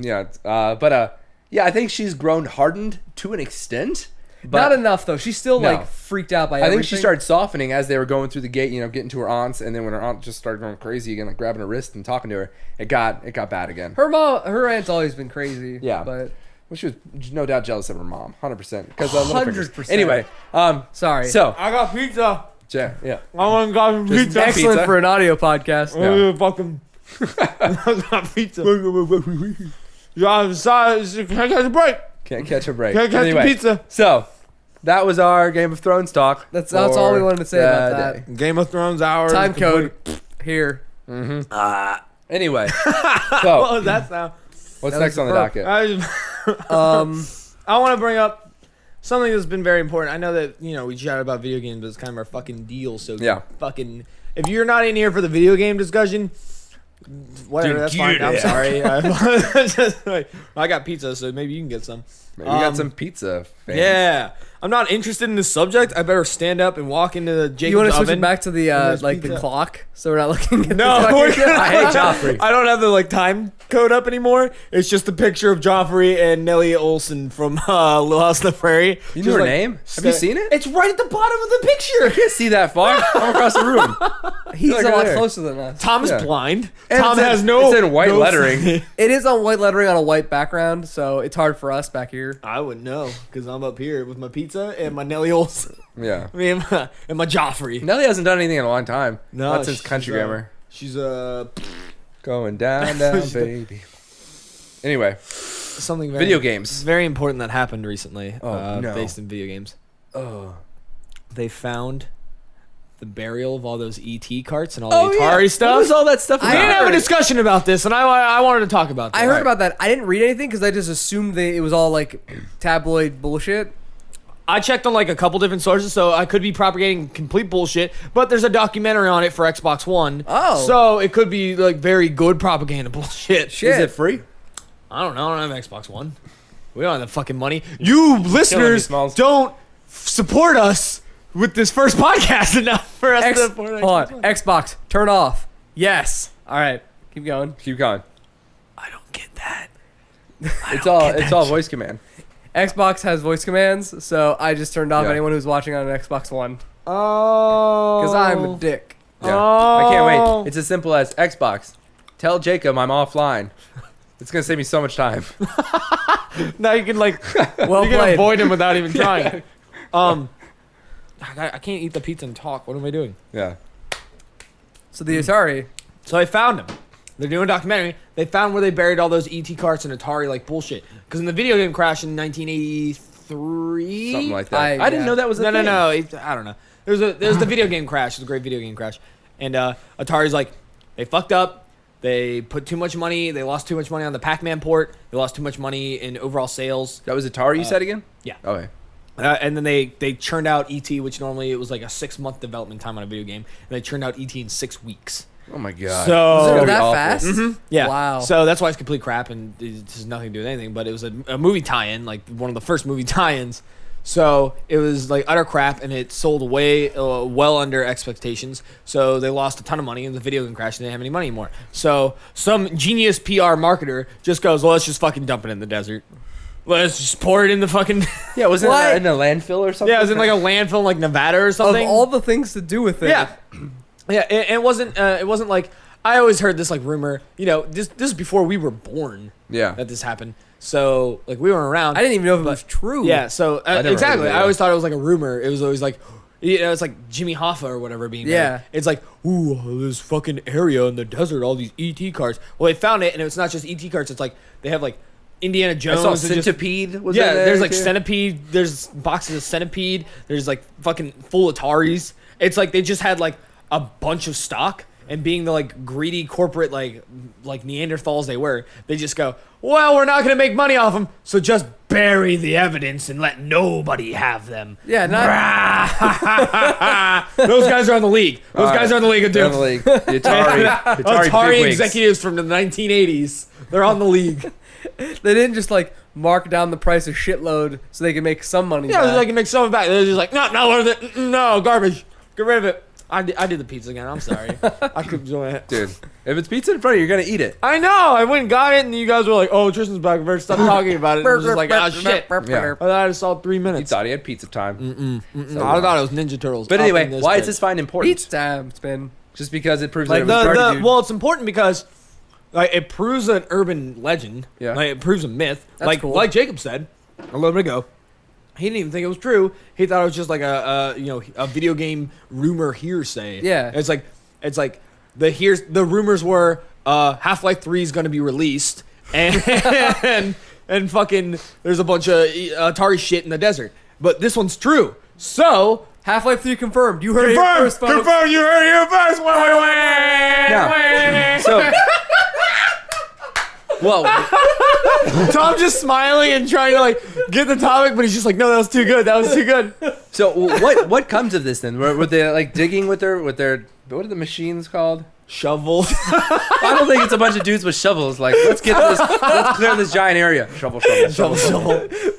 Yeah. Yeah. I think she's grown hardened to an extent. But not enough though. She's still No. like freaked out by I everything. think she started softening as they were going through the gate, getting to her aunts, and then when her aunt just started going crazy again, like grabbing her wrist and talking to her, it got bad again. Her aunt's always been crazy. Yeah. but Well, she was no doubt jealous of her mom, 100%. Because 100%. Anyway, sorry. so I got pizza. yeah, I want to go Just pizza. excellent pizza. for an audio podcast. Yeah. Fucking. I got pizza. Yeah, sorry. Can I get a break? can't catch a break. Can I get Anyway, the pizza? so that was our Game of Thrones talk. That's all we for wanted to say the about that. day. Game of Thrones hour. Time code here. Anyway, What so was that sound? what's That next was on the burp. docket? I want to bring up something that's been very important. I know that we chatted about video games, but it's kind of our fucking deal. So Yeah. fucking if you're not in here for the video game discussion, whatever, Dude, that's fine. get I'm it. sorry. Just, I got pizza, so maybe you can get some. Maybe we got some pizza. Fans. Yeah, I'm not interested in this subject. I better stand up and walk into the Jacob's You want to switch oven. it back to the there's the pizza. clock, so we're not looking at No, the we're fucking- gonna- I hate Joffrey. I don't have the time code up anymore. It's just a picture of Joffrey and Nellie Olson from Little House on the Prairie. You Just knew her like, name? Have you seen it? It's right at the bottom of the I picture. can't see that far. I'm across the room. He's Like a right lot there. closer than us. Tom is Yeah. blind. And Tom it's in- has no. it's in white no lettering. sight. It is on white lettering on a white background, so it's hard for us back here. I wouldn't know because I'm up here with my pizza and my Nellie Olson. Yeah. I mean, and my Joffrey. Nelly hasn't done anything in a long time. No, Not since Country Grammar. She's Going down, baby. Anyway, something very, video games. very important that happened recently. Oh, no. Based in video games. Oh. They found the burial of all those ET carts and all Oh, the yeah. Atari stuff. What was all that stuff We I didn't about? have a heard- discussion about this, and I wanted to talk about that. I heard about that. I didn't read anything because I just assumed that it was all like tabloid bullshit. I checked on like a couple different sources, so I could be propagating complete bullshit. But there's a documentary on it for Xbox One. Oh. so it could be like very good propaganda bullshit. Shit. Is it free? I don't know. I don't have Xbox One. We don't have the fucking money. You listeners Smalls. don't support us with this first podcast enough for us to afford Hold on. Xbox One. Xbox, turn off. Yes. All right. Keep going. Keep going. I don't get that. It's all voice command. Xbox has voice commands, so I just turned off Yeah. anyone who's watching on an Xbox One Oh. because I'm a dick. Yeah. I can't Oh. wait. It's as simple as Xbox. tell Jacob I'm offline. It's gonna save me so much time. Now you can like, Well you can played. avoid him without even trying. I can't eat the pizza and talk. What am I doing? Yeah. So the Atari. So I found him. They're doing a documentary. They found where they buried all those ET carts and Atari like bullshit. Because in the video game crash in 1983, Something like that. I didn't yeah. know that was a thing. No. I don't know. There's the video game crash. It was a great video game crash. And Atari's like, they fucked up. They put too much money. They lost too much money on the Pac-Man port. They lost too much money in overall sales. That was Atari, you said again? Yeah. Okay. And then they churned out ET, which normally it was like a 6-month development time on a video game. And they churned out ET in 6 weeks. Oh my god. So- Was This is it gonna be that awful. fast? Yeah. Wow. So that's why it's complete crap and it has nothing to do with anything. But it was a movie tie-in, like one of the first movie tie-ins. So it was like utter crap, and it sold way well under expectations. So they lost a ton of money, and the video game crashed, and they didn't have any money anymore. So some genius PR marketer just goes, "Well, let's just fucking dump it in the desert. Let's just pour it in the fucking Yeah, wasn't What? it in a landfill or something? yeah, it was in like a landfill in like Nevada or Of something. all the things to do with it. Yeah, yeah. It wasn't. It wasn't like I always heard this like rumor. You know, this is before we were born Yeah. that this happened. So like we weren't around. I didn't even know if it was true. Yeah. So never exactly. heard of it, I always thought it was like a rumor. It was always like, you know, it's like Jimmy Hoffa or whatever being. Yeah. Made. It's like, ooh, this fucking area in the desert, all these ET carts. Well, they found it, and it's not just ET carts. It's like they have like Indiana I Jones. saw and just- Centipede. Was yeah, in there there's like too? Centipede. There's boxes of Centipede. There's like fucking full Ataris. It's like they just had like a bunch of stock, and being the like greedy corporate like Neanderthals they were, they just go, well, we're not gonna make money off them, so just bury the evidence and let nobody have them. Yeah, not Those guys are on the league. Those All guys right. are on the league of They're doom. on the league. The Atari Atari bigwigs. executives from the 1980s. They're on the league. they didn't just like mark down the price a shitload so they could make some money. Yeah, back. they can make some back. They're just like, no, not worth it. No, garbage. Get rid of it. I did the pizza again. I'm sorry. I could enjoy it. Dude, if it's pizza in front of you, you're gonna eat it. I know. I went and got it, and you guys were like, "Oh, Tristan's back." We're stop talking about it. And I was just like, "Oh shit!" Yeah. I thought I saw 3 You minutes. thought he had pizza time. I thought it was Ninja Turtles. But up anyway, in this why bit. is this find important? Pizza time. It's been Just because it proves Like that it was the- dude. Well, it's important because like it proves an urban legend. Yeah. Like it proves a myth. That's like cool. like Jacob said a little bit ago. He didn't even think it was true. He thought it was just like a video game rumor hearsay. Yeah. It's like the rumors were Half-Life 3 is going to be released and and fucking there's a bunch of Atari shit in the desert. But this one's true. So Half-Life 3 confirmed. You heard it here first, folks. confirm. You heard it here first. Yeah. So, well, Tom just smiling and trying to like get the topic, but he's just like, no, that was too good. That was too good. so what comes of this then? Were they like digging with their what are the machines called? Shovel. I don't think it's a bunch of dudes with shovels. Like, let's clear this giant area. Shovel.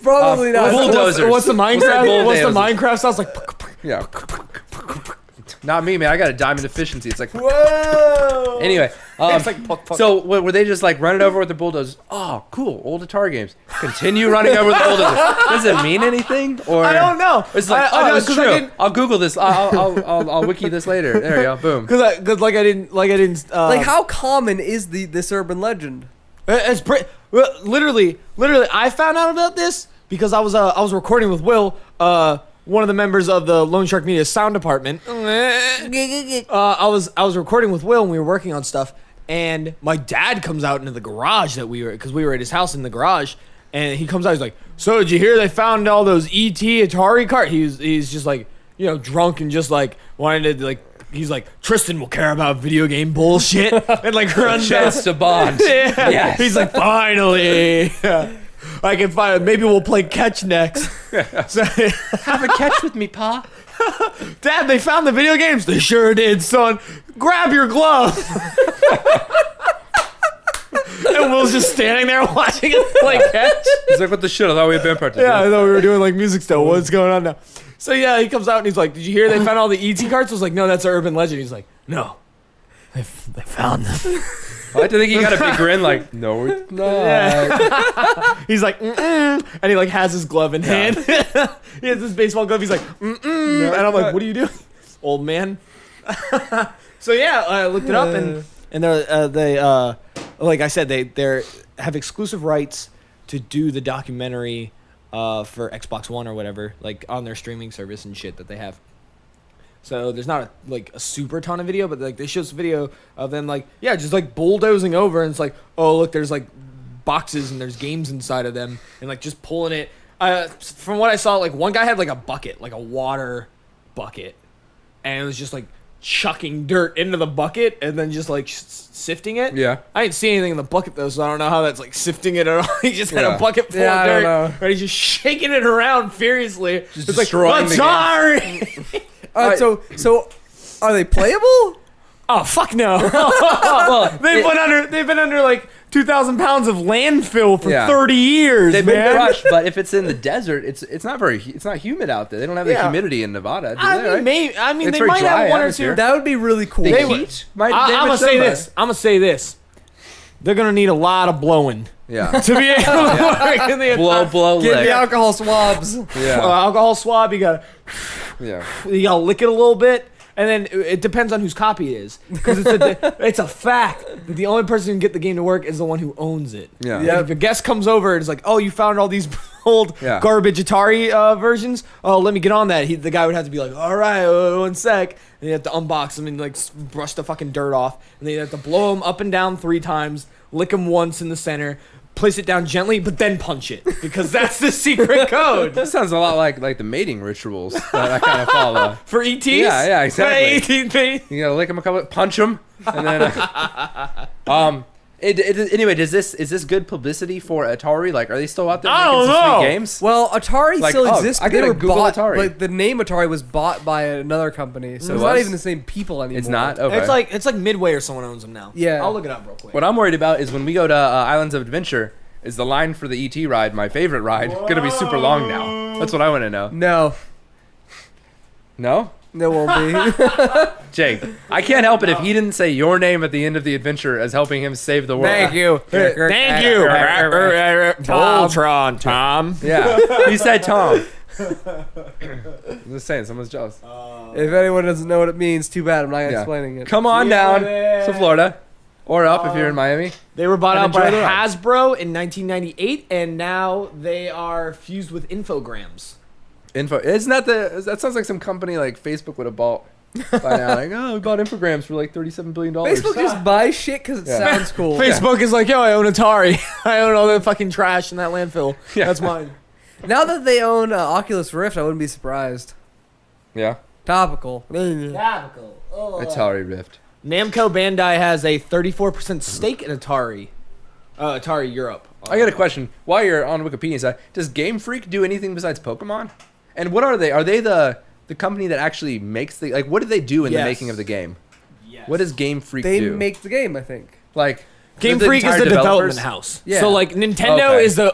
Probably not. Bulldozers. What's the Minecraft? What's the bulldozers? Minecraft sounds like? Yeah. Not me, man. I got a diamond efficiency. It's like. Whoa. Anyway, It's like puck, puck. so were they just like running over with the bulldozers? Oh, cool, old Atari games. Continue running over with the bulldozers. Does it mean anything? Or I don't know. It's like, I oh, know, it's 'cause I true. didn't- I'll Google this. I'll wiki this later. There you go. Boom. Cause like I didn't. Like, how common is this urban legend? It's pretty. Literally, I found out about this because I was recording with Will, one of the members of the Lone Shark Media sound department. I was recording with Will and we were working on stuff, and my dad comes out into the garage because we were at his house in the garage, and he comes out. He's like, "So did you hear they found all those ET Atari cards?" He's just like, you know, drunk and just like wanted to like. He's like, Tristan will care about video game bullshit and like runs down. Chance to bond. Yeah. Yes. He's like, finally. I can find. Maybe we'll play catch next. So, Have a catch with me, Pa. Dad, they found the video games. They sure did, son. Grab your glove. And Will's just standing there watching it play catch. He's like, what the shit? I thought we had been participants. Yeah, I thought we were doing like music stuff. What's going on now? So yeah, he comes out and he's like, "Did you hear they found all the ET cards?" I was like, "No, that's an urban legend." He's like, "No, they found them." I like to think he got a big grin like, no, it's not. Yeah. He's like, mm-mm, and he like has his glove in hand. He has his baseball glove. He's like, mm-mm, and I'm like, what are you doing, old man? So yeah, I looked it up, and and they like I said, they have exclusive rights to do the documentary for Xbox One or whatever, like on their streaming service and shit that they have. So there's not a super ton of video, but like they show some video of them just like bulldozing over, and it's like, oh look, there's like boxes and there's games inside of them, and like just pulling it. From what I saw, like one guy had like a bucket, like a water bucket, and it was just like chucking dirt into the bucket and then just like sifting it. Yeah. I didn't see anything in the bucket though, so I don't know how that's like sifting it at all. He just had Yeah. a bucket full Yeah, I of don't dirt, know. and he's just shaking it around furiously. Just it's like, destroying the game. Atari! All right, so are they playable? Oh fuck no! Well, They've been under like 2,000 pounds of landfill for Yeah. 30 years, they've been man. crushed, but if it's in the desert, it's not humid out there. They don't have the Yeah. humidity in Nevada. Do I they, mean, right? maybe. I mean, It's they very might dry have one atmosphere. or two. That would be really cool. The They heat might I'm damage gonna say them, this. I'm gonna say this. They're gonna need a lot of blowing Yeah. to be able to work in the blow, Get lick. the alcohol swabs. Yeah. alcohol swab. You gotta Yeah. lick it a little bit, and then it depends on whose copy it is, because it's a fact that the only person who can get the game to work is the one who owns it. Yeah. Like, Yeah. if a guest comes over and is like, "Oh, you found all these old Yeah. garbage Atari versions. Oh, let me get on that." The guy would have to be like, "All right, 1 sec," and you have to unbox them and like brush the fucking dirt off, and then you have to blow them up and down 3 times, lick them once in the center, place it down gently, but then punch it, because that's the secret code That sounds a lot like the mating rituals that I kind of follow. for ETs. Yeah, exactly. ET. You gotta lick them a couple, punch them, and then. Anyway, is this good publicity for Atari? Like, are they still out there I making don't some know. sweet games? Well, Atari Like, still oh, exists, I but they gotta were Google bought. Atari. Like the name Atari was bought by another company, so It it's not was? even the same people anymore. It's not. Okay. It's like Midway or someone owns them now. Yeah. I'll look it up real quick. What I'm worried about is when we go to Islands of Adventure, is the line for the ET ride, my favorite ride, going to be super long now? That's what I want to know. No, No? there won't be. Jake, I can't help it if he didn't say your name at the end of the adventure as helping him save the world. Thank you. Thank you, Voltron, Tom. Yeah. He said Tom. I'm just saying, someone's jealous. If anyone doesn't know what it means, too bad. I'm not Yeah. explaining it. Come on down to Florida. Or up if you're in Miami. They were bought And out by enjoy the ride. Hasbro in 1998, and now they are fused with Infogrames. Isn't that sounds like some company like Facebook would have bought by now. Like, oh, we bought Infograms for like $37 billion. Facebook just buys shit because it Yeah. sounds cool. Facebook is like, yo, I own Atari. I own all the fucking trash in that landfill. Yeah. That's mine. Now that they own Oculus Rift, I wouldn't be surprised. Yeah. Topical. Atari Rift. Namco Bandai has a 34% stake in Atari. Atari Europe. I got a question. While you're on Wikipedia side, does Game Freak do anything besides Pokemon? And what are they? Are they the company that actually makes the what do they do in the Yes. making of the game? Yes. What does Game Freak They do? make the game, I think. like Game the Freak is entire the developers? development house. Yeah. So like Nintendo Okay. is the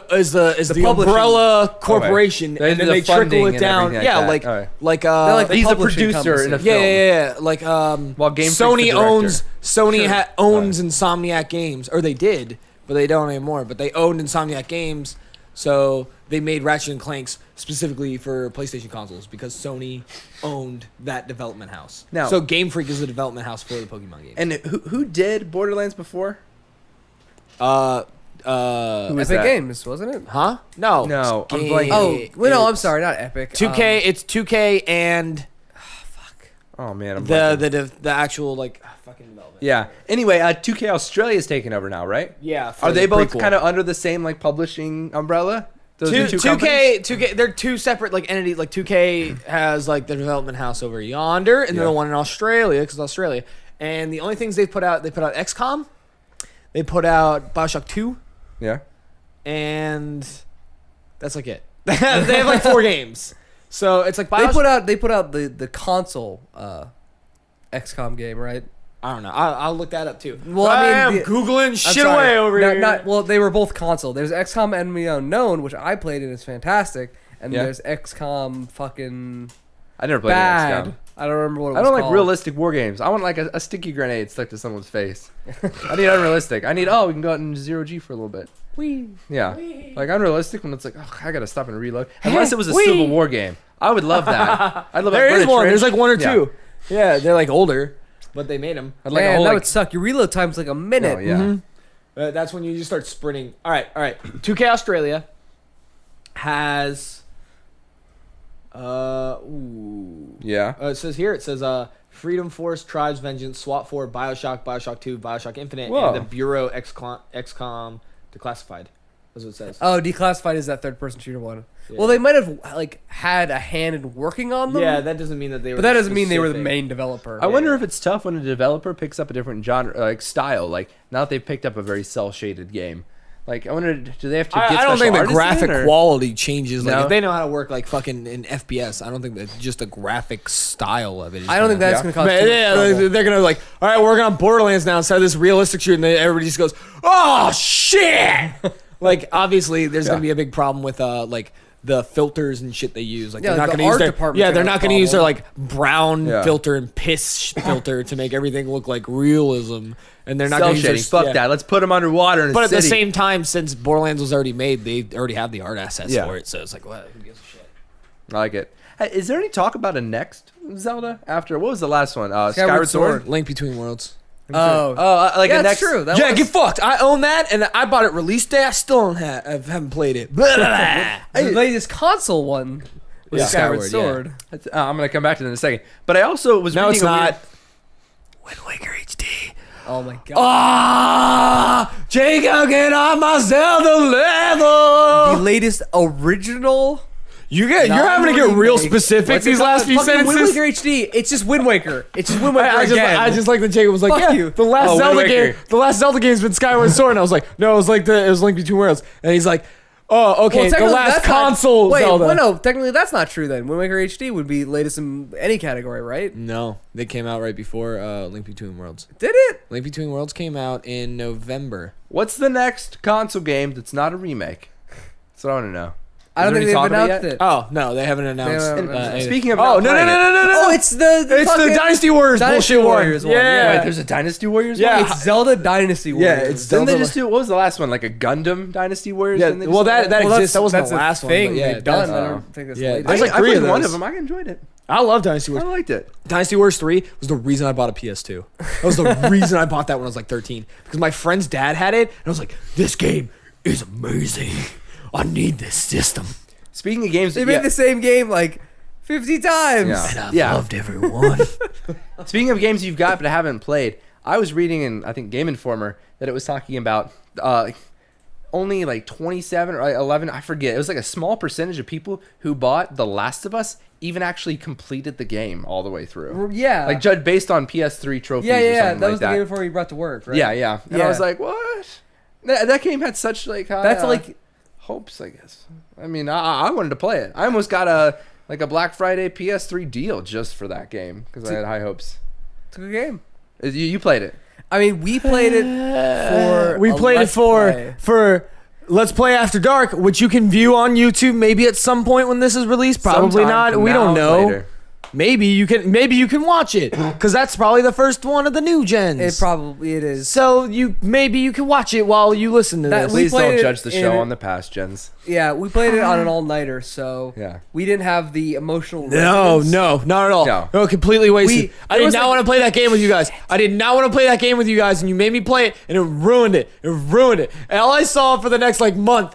publishing. umbrella corporation, They and do then the they trickle funding it and down. everything Yeah, like that. Alright. like They're like he's the publishing producer in a company. film. yeah. Like While Game Freak's Sony the director. owns Sure. owns Insomniac Games, or they did, but they don't anymore. But they owned Insomniac Games, so they made Ratchet and Clanks specifically for PlayStation consoles because Sony owned that development house. Now- so Game Freak is the development house for the Pokemon games. And who did Borderlands before? Who was Epic that? Games, wasn't it? Huh? No. No, I'm Game- blanking. Oh, well, no, I'm it's sorry, not Epic. 2K. It's 2K and Oh man, I'm blanking. the actual fucking development. Yeah. Anyway, 2K Australia is taking over now, right? Yeah. for Are the they both prequel. kind of under the same publishing umbrella? Those are two companies? 2K, they're two separate entities. Like 2K has the development house over yonder, and then Yeah. the one in Australia, because Australia. And the only things they put out XCOM, they put out BioShock 2, Yeah. and that's it. They have 4 games. So it's like They BioShock. put out the console XCOM game, right? I don't know. I'll look that up too. Well, I am mean, googling I'm shit sorry. away over No, here. well, they were both console. There's XCOM Enemy Unknown, which I played and it's fantastic, and Yeah. there's XCOM fucking I never played bad. XCOM. I don't remember what it was I don't like called. realistic war games. I want a sticky grenade stuck to someone's face. I need unrealistic. I need we can go out in 0G for a little bit. Whee. Yeah. Like unrealistic when it's I gotta stop and reload. Unless it was a Wee. Civil War game. I would love that. I'd love There that. is one. Trench. There's one or Yeah. two. Yeah, they're older. but they made them. I'd like a Man, whole, that like, would suck. Your reload time's like a minute. oh, yeah. That's when you just start sprinting. All right. 2K Australia has Yeah. it says here, Freedom Force, Tribes Vengeance, SWAT 4, BioShock, BioShock 2, BioShock Infinite, Whoa. and the Bureau XCOM Declassified. That's what it says. Oh, Declassified is that third-person shooter one. Yeah. Well, they might have like had a hand in working on them. Yeah, that doesn't mean that they were. but that doesn't mean they were the specific. main developer. I wonder if it's tough when a developer picks up a different genre, like style. Like now that they've picked up a very cell shaded game, like I wonder, do they have to? Get I don't think the special artists graphic in, or- quality changes. Like No? if they know how to work like fucking in FPS, I don't think that just the graphic style of it. Is I don't think that's Yeah. going to cause Man, too much yeah, trouble. they're gonna like, all right, we're working on Borderlands now instead of this realistic shooting. Everybody just goes, oh shit! Like obviously, there's Yeah. gonna be a big problem with like the filters and shit they use. Like Yeah, they're not the gonna use art their department's yeah, they're gonna not have a gonna use their problem. like brown Yeah. filter and piss filter to make everything look like realism. And they're not Cell gonna use their, shading. Fuck yeah. that. Let's put them underwater in a But at the city. same time, since Borderlands was already made, they already have the art assets Yeah. for it. So it's like, what? Who gives a shit? I like it. Hey, is there any talk about a next Zelda after? What was the last one? Skyward Sword. Link Between Worlds. Oh, Oh, like yeah, a that's next. true. That Yeah, was- get fucked. I own that, and I bought it release day. I still haven't played it. the latest console one was Yeah. Skyward Skyward, yeah. Sword. I'm gonna come back to that in a second. But I also was. No, it's reading a weird- not. Wind Waker HD. Oh my god. Ah, Jacob, get on my Zelda level. The latest original. You're having to get non-remake. real specific What's it these called? last few Fucking Wind sentences. Waker HD. It's just Wind Waker. It's just Wind Waker again. I just like that Jacob was like, Fuck yeah, you. the last Oh, Wind Zelda game, Waker. the last Zelda game's been Skyward Sword, and I was like, no, it was Link Between Worlds, and he's like, oh, okay, the technically last that's not- console Wait, Zelda. well, no, technically that's not true then. Wind Waker HD would be latest in any category, right? No, they came out right before Link Between Worlds. Did it? Link Between Worlds came out in November. What's the next console game that's not a remake? That's what I want to know. I don't there think any they've talk of it announced yet? it. Oh no, they haven't announced. haven't announced anything. Speaking of oh not no, playing it- Oh, it's the it's fucking the Dynasty Warriors Dynasty bullshit Warriors one. Yeah, Wait, there's a Dynasty Warriors Yeah. one? It's Zelda Dynasty Warriors. Yeah, it's Didn't they Zelda- just do, what was the last one? Like a Gundam Dynasty Warriors? Yeah, Didn't they well, just do that Well, exists. That wasn't that's the a last one, thing but yeah, they've done. that's- I don't think that's yeah, the latest. there's like I three played of one those. of them. I enjoyed it. I love Dynasty I Warriors. liked it. Dynasty Warriors 3 was the reason I bought a PS2. That was the reason I bought that when I was like 13. Because my friend's dad had it, and I was like, this game is amazing. I need this system. Speaking of games, They made yeah, the same game like 50 times. Yeah. And I've Yeah. loved everyone. speaking of games you've got but haven't played, I was reading in I think Game Informer that it was talking about only like 27 or 11, I forget. It was like a small percentage of people who bought The Last of Us even actually completed the game all the way through. Yeah. Like judged based on PS3 trophies yeah, or yeah. something That like was the game before you brought to work, right? Yeah, yeah. And I Yeah. was like, what? That game had such like high, That's like hopes, I guess. I mean, I wanted to play it. I almost got a Black Friday PS3 deal just for that game because I had high hopes. it's a good game. You played it. I mean, we played it for. we a played it Let's for Play. Let's Play After Dark, which you can view on YouTube maybe at some point when this is released. Probably Sometime not. from We now don't know. later. Maybe you can watch it because that's probably the first one of the new gens. It is. So maybe you can watch it while you listen to That- this. we Please played don't it judge the show in- on the past gens. Yeah, we played it on an all-nighter, so Yeah. we didn't have the emotional. No, resonance. no, not at all. No. No, completely wasted. I there did was not like- want to play that game with you guys. I did not want to play that game with you guys, and you made me play it, and it ruined it. It ruined it. And all I saw for the next month,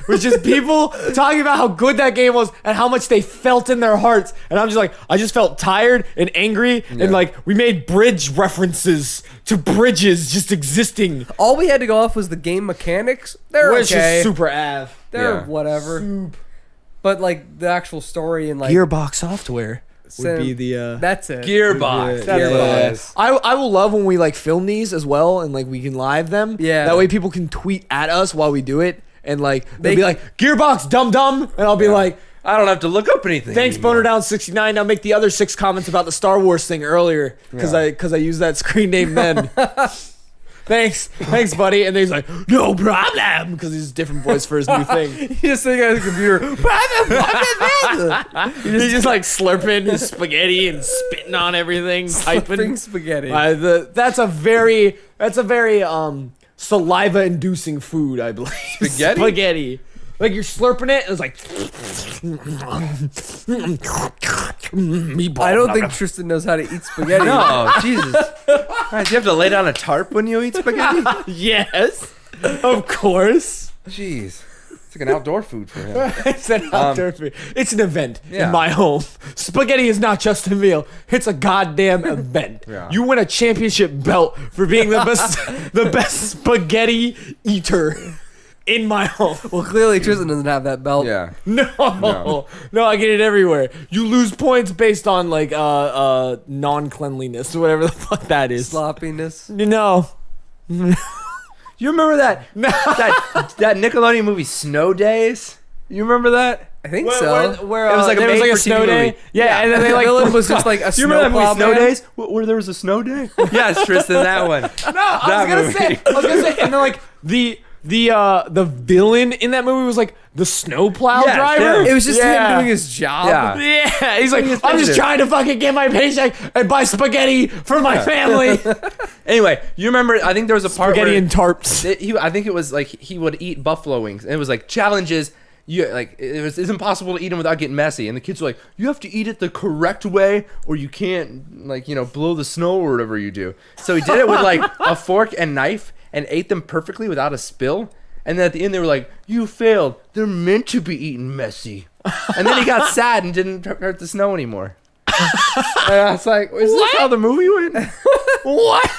was just people talking about how good that game was and how much they felt in their hearts. And I'm just like, I just felt tired and angry, Yeah. and we made bridge references to bridges just existing. All we had to go off was the game mechanics. They're Which okay. is super av. They're Yeah. whatever. But the actual story and Gearbox Software would Sim- be the. that's it. Gearbox. That's what it is. I will love when we film these as well and we can live them. Yeah. That way people can tweet at us while we do it and they'll They- be like Gearbox dum dum and I'll be like, I don't have to look up anything. thanks anymore. Boner Down 69. Now make the other 6 comments about the Star Wars thing earlier because Yeah. I used that screen name then. Thanks, buddy. And then he's like, no problem, because he's a different voice for his new thing. You just think at the computer. He's just slurping his spaghetti and spitting on everything, typing. Typing spaghetti. That's a very saliva-inducing food, I believe. Spaghetti? Spaghetti. You're slurping it, and it's like. meatball. I don't think Tristan knows how to eat spaghetti. No, Jesus. Guys, you have to lay down a tarp when you eat spaghetti? Yes, of course. Jeez. It's like an outdoor food for him. It's an outdoor food. It's an event Yeah. in my home. Spaghetti is not just a meal. It's a goddamn event. Yeah. You win a championship belt for being the best, the best spaghetti eater in my home. Well, clearly Tristan doesn't have that belt. Yeah. No, I get it everywhere. You lose points based on like non-cleanliness or whatever the fuck that is. Sloppiness. No. You remember that that Nickelodeon movie Snow Days? You remember that? I think so. Where It was like a there was like a made-for-TV snow day. movie. Yeah, Yeah. and then they The like villain was just like a Do you remember that movie snowplow Snow man? Days? Where there was a snow day? Yes, Tristan, that one. No, I That was gonna say, and then like the villain in that movie was like the snowplow Yes, driver. yeah. It was just Yeah. him doing his job. Yeah. Yeah, he's like, His I'm just business. trying to fucking get my paycheck and buy spaghetti for my family. Anyway, you remember, I think there was a part Spaghetti where and tarps. I think it was like he would eat buffalo wings. And it was like challenges. It's impossible to eat them without getting messy. And the kids were like, you have to eat it the correct way or you can't blow the snow or whatever you do. So he did it with like a fork and knife and ate them perfectly without a spill. And then at the end they were like, you failed. They're meant to be eaten messy. And then he got sad and didn't hurt the snow anymore. And I was like, is this how the movie went? What?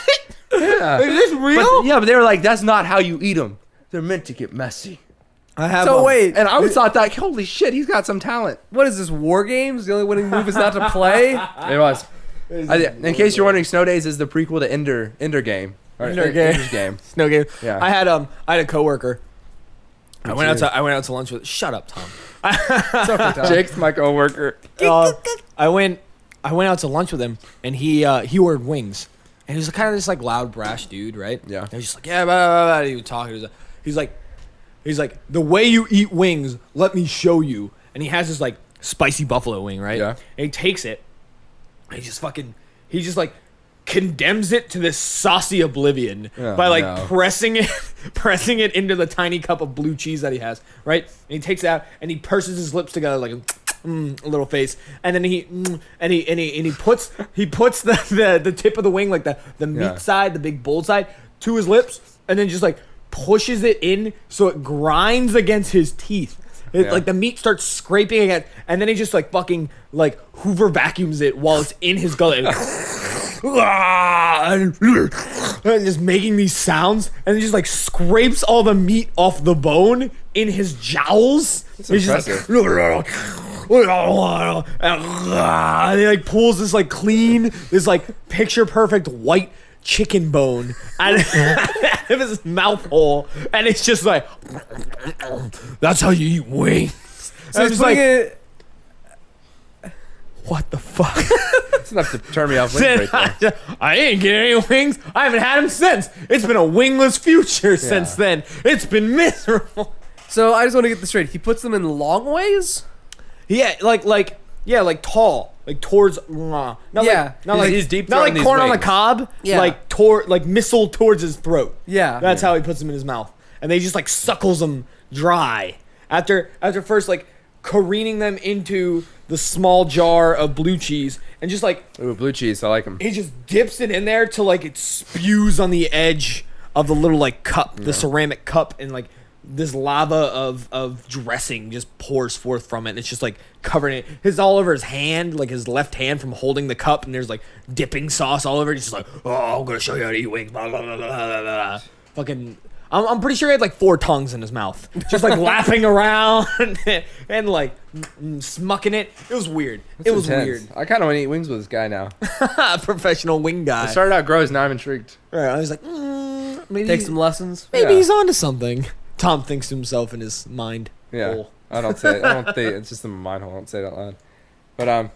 Yeah. Is this real? But they were like, that's not how you eat them. They're meant to get messy. I have. So wait, And I always thought that, holy shit, he's got some talent. what is this? War Games? The only winning move is not to play. It was. In case you're wondering, Snow Days is the prequel to Ender Game. Or Ender Game. Ender's Game. Snow game. Yeah. I had a coworker. I went too. out to lunch with. Shut up, Tom. Jake's my coworker. I went out to lunch with him, and he ordered wings, and he was kind of this like loud, brash dude, right? Yeah. And he was just like, yeah, blah, blah, blah. He was talking. He's like, the way you eat wings, let me show you. And he has this like spicy buffalo wing, right? Yeah. And he takes it, and he just like condemns it to this saucy oblivion Oh, by like no. pressing it into the tiny cup of blue cheese that he has, right? And he takes it out and he purses his lips together like a little face, and then he puts the tip of the wing, like the meat Yeah. side, the big bold side, to his lips, and then just like pushes it in so it grinds against his teeth. Yeah. Like the meat starts scraping again, and then he just like fucking like Hoover vacuums it while it's in his gullet. And just making these sounds, and then just like scrapes all the meat off the bone in his jowls. That's He's just impressive. and he like pulls this like clean, this like picture perfect white chicken bone out of his mouth hole, and it's just like, that's how you eat wings. So And he's it's like, putting it. what the fuck? That's enough to turn me off wings right there. I ain't getting any wings. I haven't had them since. It's been a wingless future since then. It's been miserable. So I just want to get this straight. He puts them in long ways. Yeah, like tall, like towards. Not Yeah. He's deep not like throating these corn on the wings. cob. Yeah. like missile towards his throat. Yeah. That's how he puts them in his mouth, and they just like suckles them dry after first like careening them into the small jar of blue cheese, and just like Ooh, blue cheese. I like them. he just dips it in there till like it spews on the edge of the little like cup, the ceramic cup, and like this lava of dressing just pours forth from it, and it's just like covering it. It's all over his hand, like his left hand from holding the cup, and there's like dipping sauce all over it. He's just like, oh, I'm gonna show you how to eat wings. Blah, blah, blah, blah, blah, blah. Fucking, I'm pretty sure he had like 4 tongues in his mouth, just like lapping around and like smucking it. It was weird. It was Intense. weird. I kind of want to eat wings with this guy now. Professional wing guy. It started out gross. Now I'm intrigued. Right, I was like, maybe Take some lessons. maybe Yeah. he's onto something. Tom thinks to himself in his mind. Yeah. hole. I don't say it. I don't think it's just in my mind hole. I don't say it out loud. But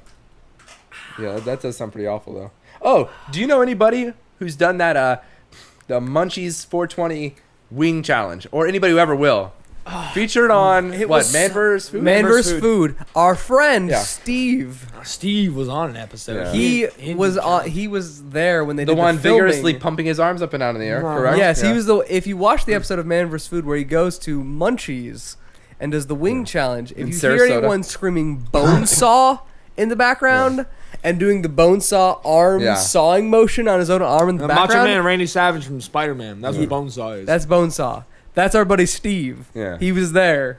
yeah, that does sound pretty awful though. Oh, do you know anybody who's done that the Munchies 420 wing challenge, or anybody who ever will? Featured on what? was Man vs. Food. Man vs. Food. Our friend Yeah. Steve. Steve was on an episode. Yeah. He was there when they The did one the filming. vigorously pumping his arms up and down in the air. Wow. Correct. Yes, Yeah. he was the. If you watch the episode of Man vs. Food where he goes to Munchies and does the wing challenge, if In you hear Sarasota. anyone screaming "bone saw," in the background and doing the bone saw arm Yeah. sawing motion on his own arm in the Macho background. Man Randy Savage from Spider-Man. That's what Bonesaw is. That's Bonesaw. That's our buddy Steve. Yeah. He was there.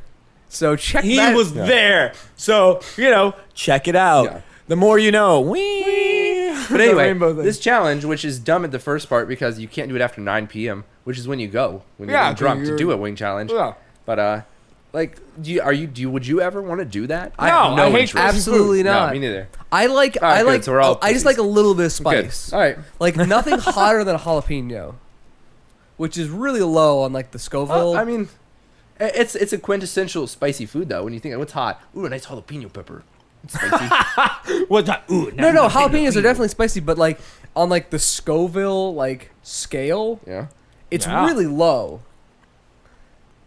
So check He that. was there. So, check it out. Yeah. The more you know. Whee! But The anyway, rainbow thing. this challenge, which is dumb at the first part because you can't do it after 9 p.m., which is when you go when you're Yeah, getting drunk 'cause to you're- do a wing challenge. Yeah. But like, would you ever want to do that? No, have I hate interest. Absolutely No, not. me neither. I like. All right, I good, like. so we're all I just pussies. like a little bit of Good. spice. All right. Like nothing hotter than a jalapeno, which is really low on like the Scoville. I mean, it's a quintessential spicy food though. When you think, what's hot? Ooh, a nice jalapeno pepper. It's spicy. What's that? Ooh, no, jalapenos are definitely spicy, but like on like the Scoville like scale, Yeah. it's Yeah. really low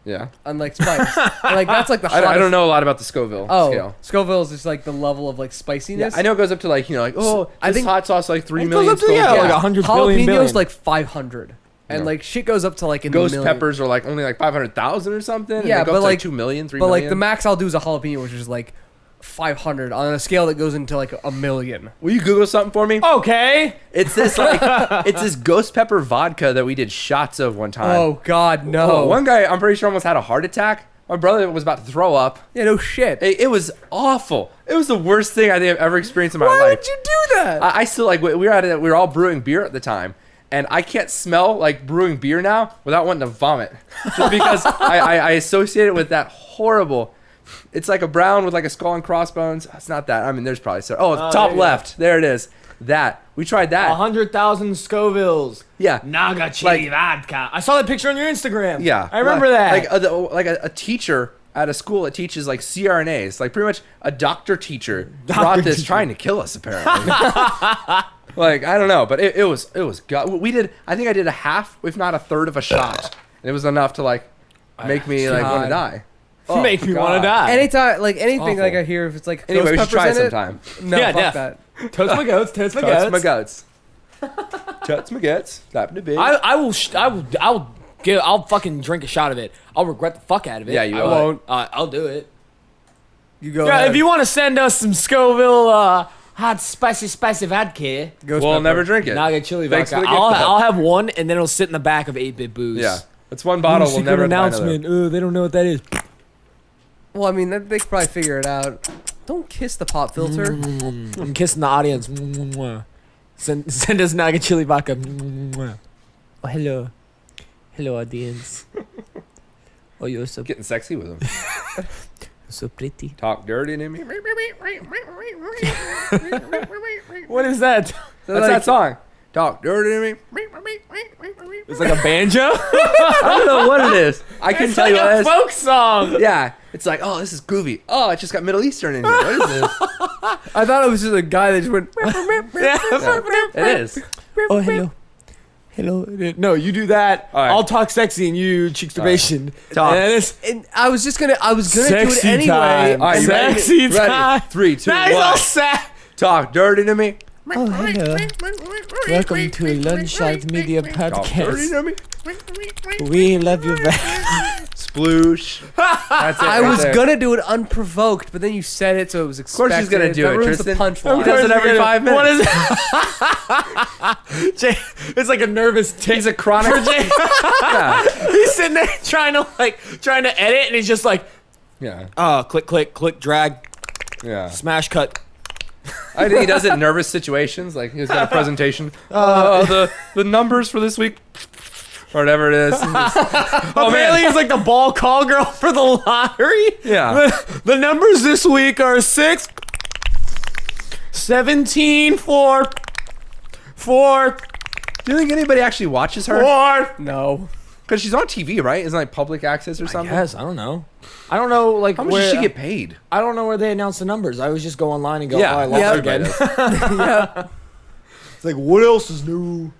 Yeah. on like spice. And, like that's like the I hottest. don't know a lot about the Scoville Oh, scale. Scoville is just like the level of like Yeah, spiciness. I know it goes up to like, oh, I this think- hot sauce like 3 It goes million up to, yeah, Scoville. like 100 billion. Jalapenos like 500, and Yeah. like shit goes up to like in Ghost the million. peppers are like only like 500,000 or something. and Yeah, they go but up to like 2 million, 3 But million. like the max I'll do is a jalapeno, which is like 500 on a scale that goes into like a million. Will you Google something for me? Okay. It's this like it's this ghost pepper vodka that we did shots of one time. Oh God, no! Oh, one guy I'm pretty sure almost had a heart attack. My brother was about to throw up. Yeah, no shit. It was awful. It was the worst thing I think I've ever experienced in my Why life. would you do that? I still like we were all brewing beer at the time, and I can't smell like brewing beer now without wanting to vomit, just because I associate it with that horrible. It's like a brown with like a skull and crossbones. It's not that. I mean, there's probably so. Oh, Oh, top there you left. There it is. That we tried that. 100,000 Scovilles. Yeah. Naga chili vodka. I saw that picture on your Instagram. Yeah, I remember that. Like a teacher at a school that teaches like CRNAs, like pretty much a doctor teacher brought this teacher. trying to kill us apparently. Like I don't know, but it was we did. I think I did a half, if not a third of a shot, and it was enough to like make me like want to God. die. Make me want to die. Anytime, like anything, Awful. like I hear if it's like Anyway, we ghost should try peppers it in sometime. it. No, Yeah, fuck def. that. Totes my goats. Totes my Touch my goats. guts. Touch my guts. Slap the big. I'll fucking drink a shot of it. I'll regret the fuck out of it. Yeah, you I will. won't. I'll do it. You go. Yeah, ahead. if you want to send us some Scoville hot spicy vodka, Ghost We'll pepper. never drink it. Naga chili Thanks vodka, for the gift, though. I'll have one, and then it'll sit in the back of 8-Bit Booze. Yeah, it's one bottle. We'll never find another. They don't know what that is. Well, I mean, they could probably figure it out. Don't kiss the pop filter. I'm kissing the audience. Send us Naga chili vodka. Oh, hello audience. Oh, you're so Getting sexy with him. pretty. Talk dirty to me. What is that? That's that song. Talk dirty to me. It's like a banjo. I don't know what it is. I can It's tell like you what a it is. folk song. Yeah, it's like, oh, this is groovy. Oh, it just got Middle Eastern in here. What is this? I thought it was just a guy that just went. It is. Oh, hello. No, you do that. All right. I'll talk sexy and you cheeksturbation. Talk. And it's And I was gonna do it Sexy anyway. time. All right, you ready? Sexy Ready? time. 3, 2, That is all 1. sad. Talk dirty to me. Oh, hello. Welcome to Lunchlight Media Talk dirty Podcast. to me. We love you very Sploosh. That's it. I right was there. gonna do it unprovoked, but then you said it, so it was expected. course she's gonna do That it, ruins Tristan. the punchline. He does it every 5 minutes. What is it? Jay, it's like a nervous tick. He's a chronic. Yeah. He's sitting there trying to edit, and he's just like, Yeah. click, drag, Yeah. smash, cut. I think he does it in nervous situations. Like he's got a presentation. The numbers for this week, or whatever it is. Oh Apparently, man. he's like the ball call girl for the lottery. Yeah. The numbers this week are 6, 17, 4. Do you think anybody actually watches her? No. Because she's on TV, right? Isn't it like public access or something? Yes, I don't know. I don't know, like, How much where does she get paid? I don't know where they announce the numbers. I always just go online and go, Yeah. oh, I lost Yeah. again. Yeah. It's like, what else is new?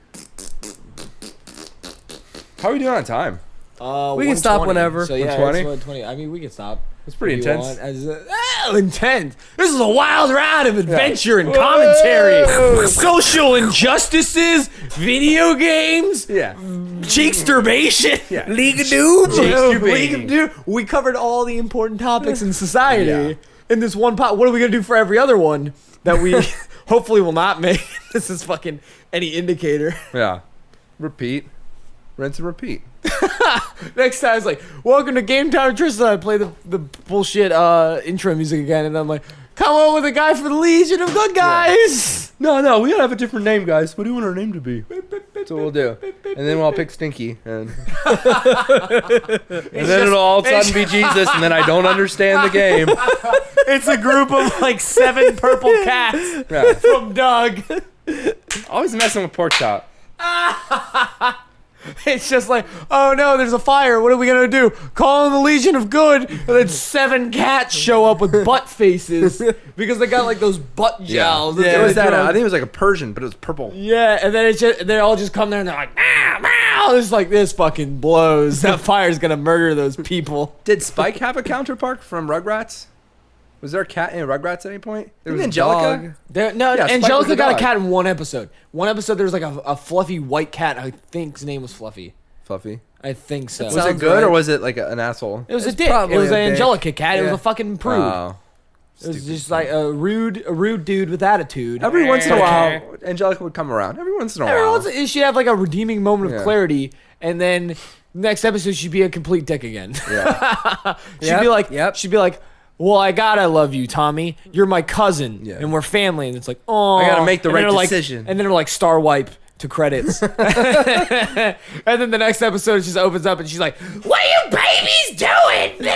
How are we doing on time? We can stop 120. whenever. So yeah, 120? it's 120. I mean, we can stop. It's pretty if you intense. want. Intense. This is a wild ride of adventure and commentary. Whoa. Social injustices, video games, Yeah. cheeksturbation, Yeah. League of Doom. Cheeksturbation. League of Doom. We covered all the important topics in society. in this one pot. What are we gonna do for every other one that we hopefully will not make? This is fucking any indicator. Yeah. Repeat. Rinse and repeat. Next time it's like, welcome to Game Time with Tristan. I play the bullshit intro music again, and I'm like, come on with a guy for the Legion of Good Guys. No, we gotta have a different name, guys. What do you want our name to be? That's what we'll do. And then we'll pick Stinky. And then it'll all of a sudden be Jesus, and then I don't understand the game. It's a group of like 7 purple cats Yeah. from Doug. Always messing with pork chop. It's just like, oh no, there's a fire. What are we gonna do? Call in the Legion of Good, and then 7 cats show up with butt faces because they got like those butt jowls. that It they was that. do. I think it was like a Persian, but it was purple. Yeah, and then it's just they all just come there and they're like, meow, meow. It's like this fucking blows. That fire's gonna murder those people. Did Spike have a counterpart from Rugrats? Was there a cat in Rugrats at any point? There Didn't was Angelica? dog. No, Yeah, Spike was Angelica the got a dog. cat in one episode. One episode there was like a fluffy white cat. I think his name was Fluffy. Fluffy. I think so. Was Sounds it good or right. was it like an asshole? It was a It's dick. It probably was a an dick. Angelica cat. It was Yeah. a fucking prude. Oh. It was just like a rude dude with attitude. Every once in a while, Angelica would come around. Every once in a Every while. once she'd have like a redeeming moment of Yeah. clarity, and then next episode she'd be a complete dick again. Yeah. she'd be like, well, I gotta love you, Tommy. You're my cousin, Yeah. and we're family. And it's like, oh, I gotta make the And then right they're like- decision. and then they're like star wipe to credits, and then the next episode she just opens up and she's like, "What are you babies doing?"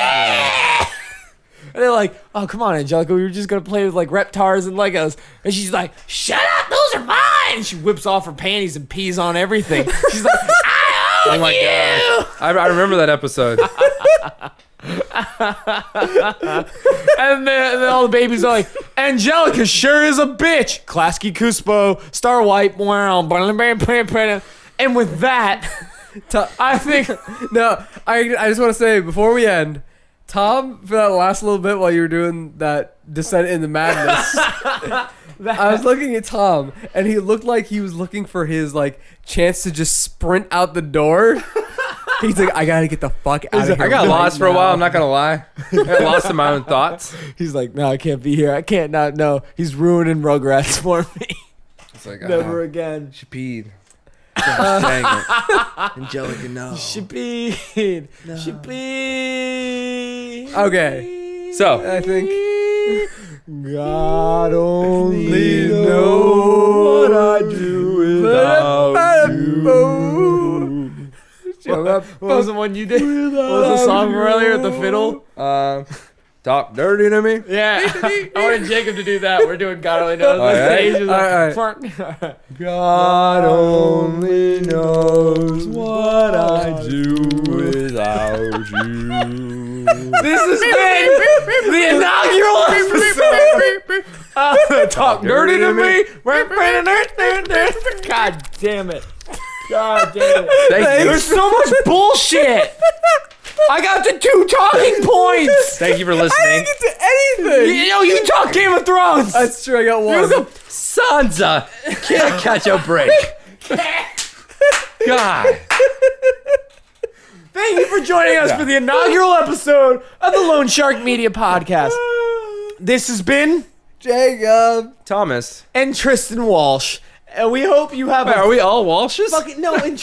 And they're like, "Oh, come on, Angelica, we were just gonna play with like Reptars and Legos." And she's like, "Shut up, those are mine." And she whips off her panties and pees on everything. She's like, "I own Oh my you." God. I remember that episode. And then all the babies are like, Angelica sure is a bitch. Klasky Cuspo, Star White, wow. And with that, I think No, I just want to say before we end, Tom, for that last little bit while you were doing that descent into madness, I was looking at Tom and he looked like he was looking for his like chance to just sprint out the door. He's like, I gotta get the fuck out of here. I got right lost for a while. now." I'm not gonna lie. I got lost in my own thoughts. he's like, no, I can't be here. I can't not know. He's ruining Rugrats for me. It's like Never again. She peed. Dang it. Angelica, no. She peed. She peed. Okay. So I think God only Please knows know what I do without you. What was the one you did? What was the song earlier at the fiddle? talk dirty to me. Yeah, I wanted Jacob to do that. We're doing God only knows. All right. All right. God only knows what I do without you. This has been the inaugural episode of Talk Dirty to Me. God damn it. God damn it. Thank you. There's so much bullshit. I got the 2 talking points. Thank you for I listening. didn't get to anything. You know, you talk Game of Thrones. That's true. I got one. Sansa can't catch a break. God. Thank you for joining us for the inaugural episode of the Lone Shark Media Podcast. This has been Jacob. Thomas. and Tristan Walsh. And we hope you have Wait, a are we all Walshes? fucking no I'm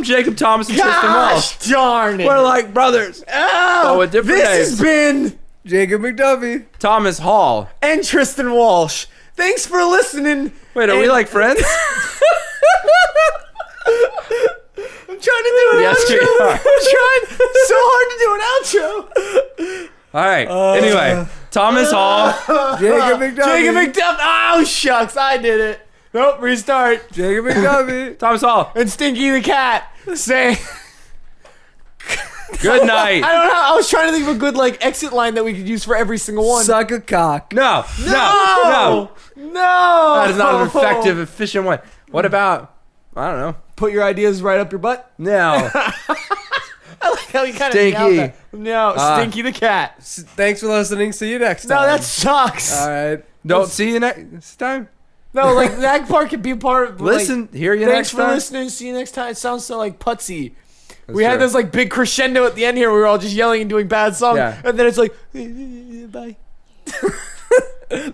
Jacob Thomas and Tristan Walsh. Gosh darn it. We're like brothers. Oh, with different this names. has been Jacob McDuffie. Thomas Hall. and Tristan Walsh. Thanks for listening. Wait, are we And- like friends? I'm trying to do an Yes, we outro. are. I'm trying so hard to do an outro. All right. Anyway, Thomas Hall. Jacob McDuffie. Jacob McDuff. Oh shucks, I did it. Nope, restart. Jacob McDuffie. Thomas Hall. And Stinky the cat saying, Good night. I don't know. I was trying to think of a good like exit line that we could use for every single one. Suck a cock. No. No. No. That is not an effective, efficient one. What about, I don't know. Put your ideas right up your butt. No. I like how you kind Stinky. of that. No, Stinky the cat. Thanks for listening. See you next time. No, that sucks. All right. Don't see you next time. No, like that part could be a part of. Listen, hear you Like, next thanks for time. listening. See you next time. It sounds so like putsy. That's We had true. this like big crescendo at the end here. We were all just yelling and doing bad songs, Yeah. and then it's like, bye.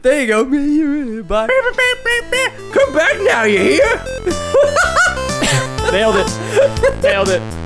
There you go. Bye. Come back now, you hear? Nailed it.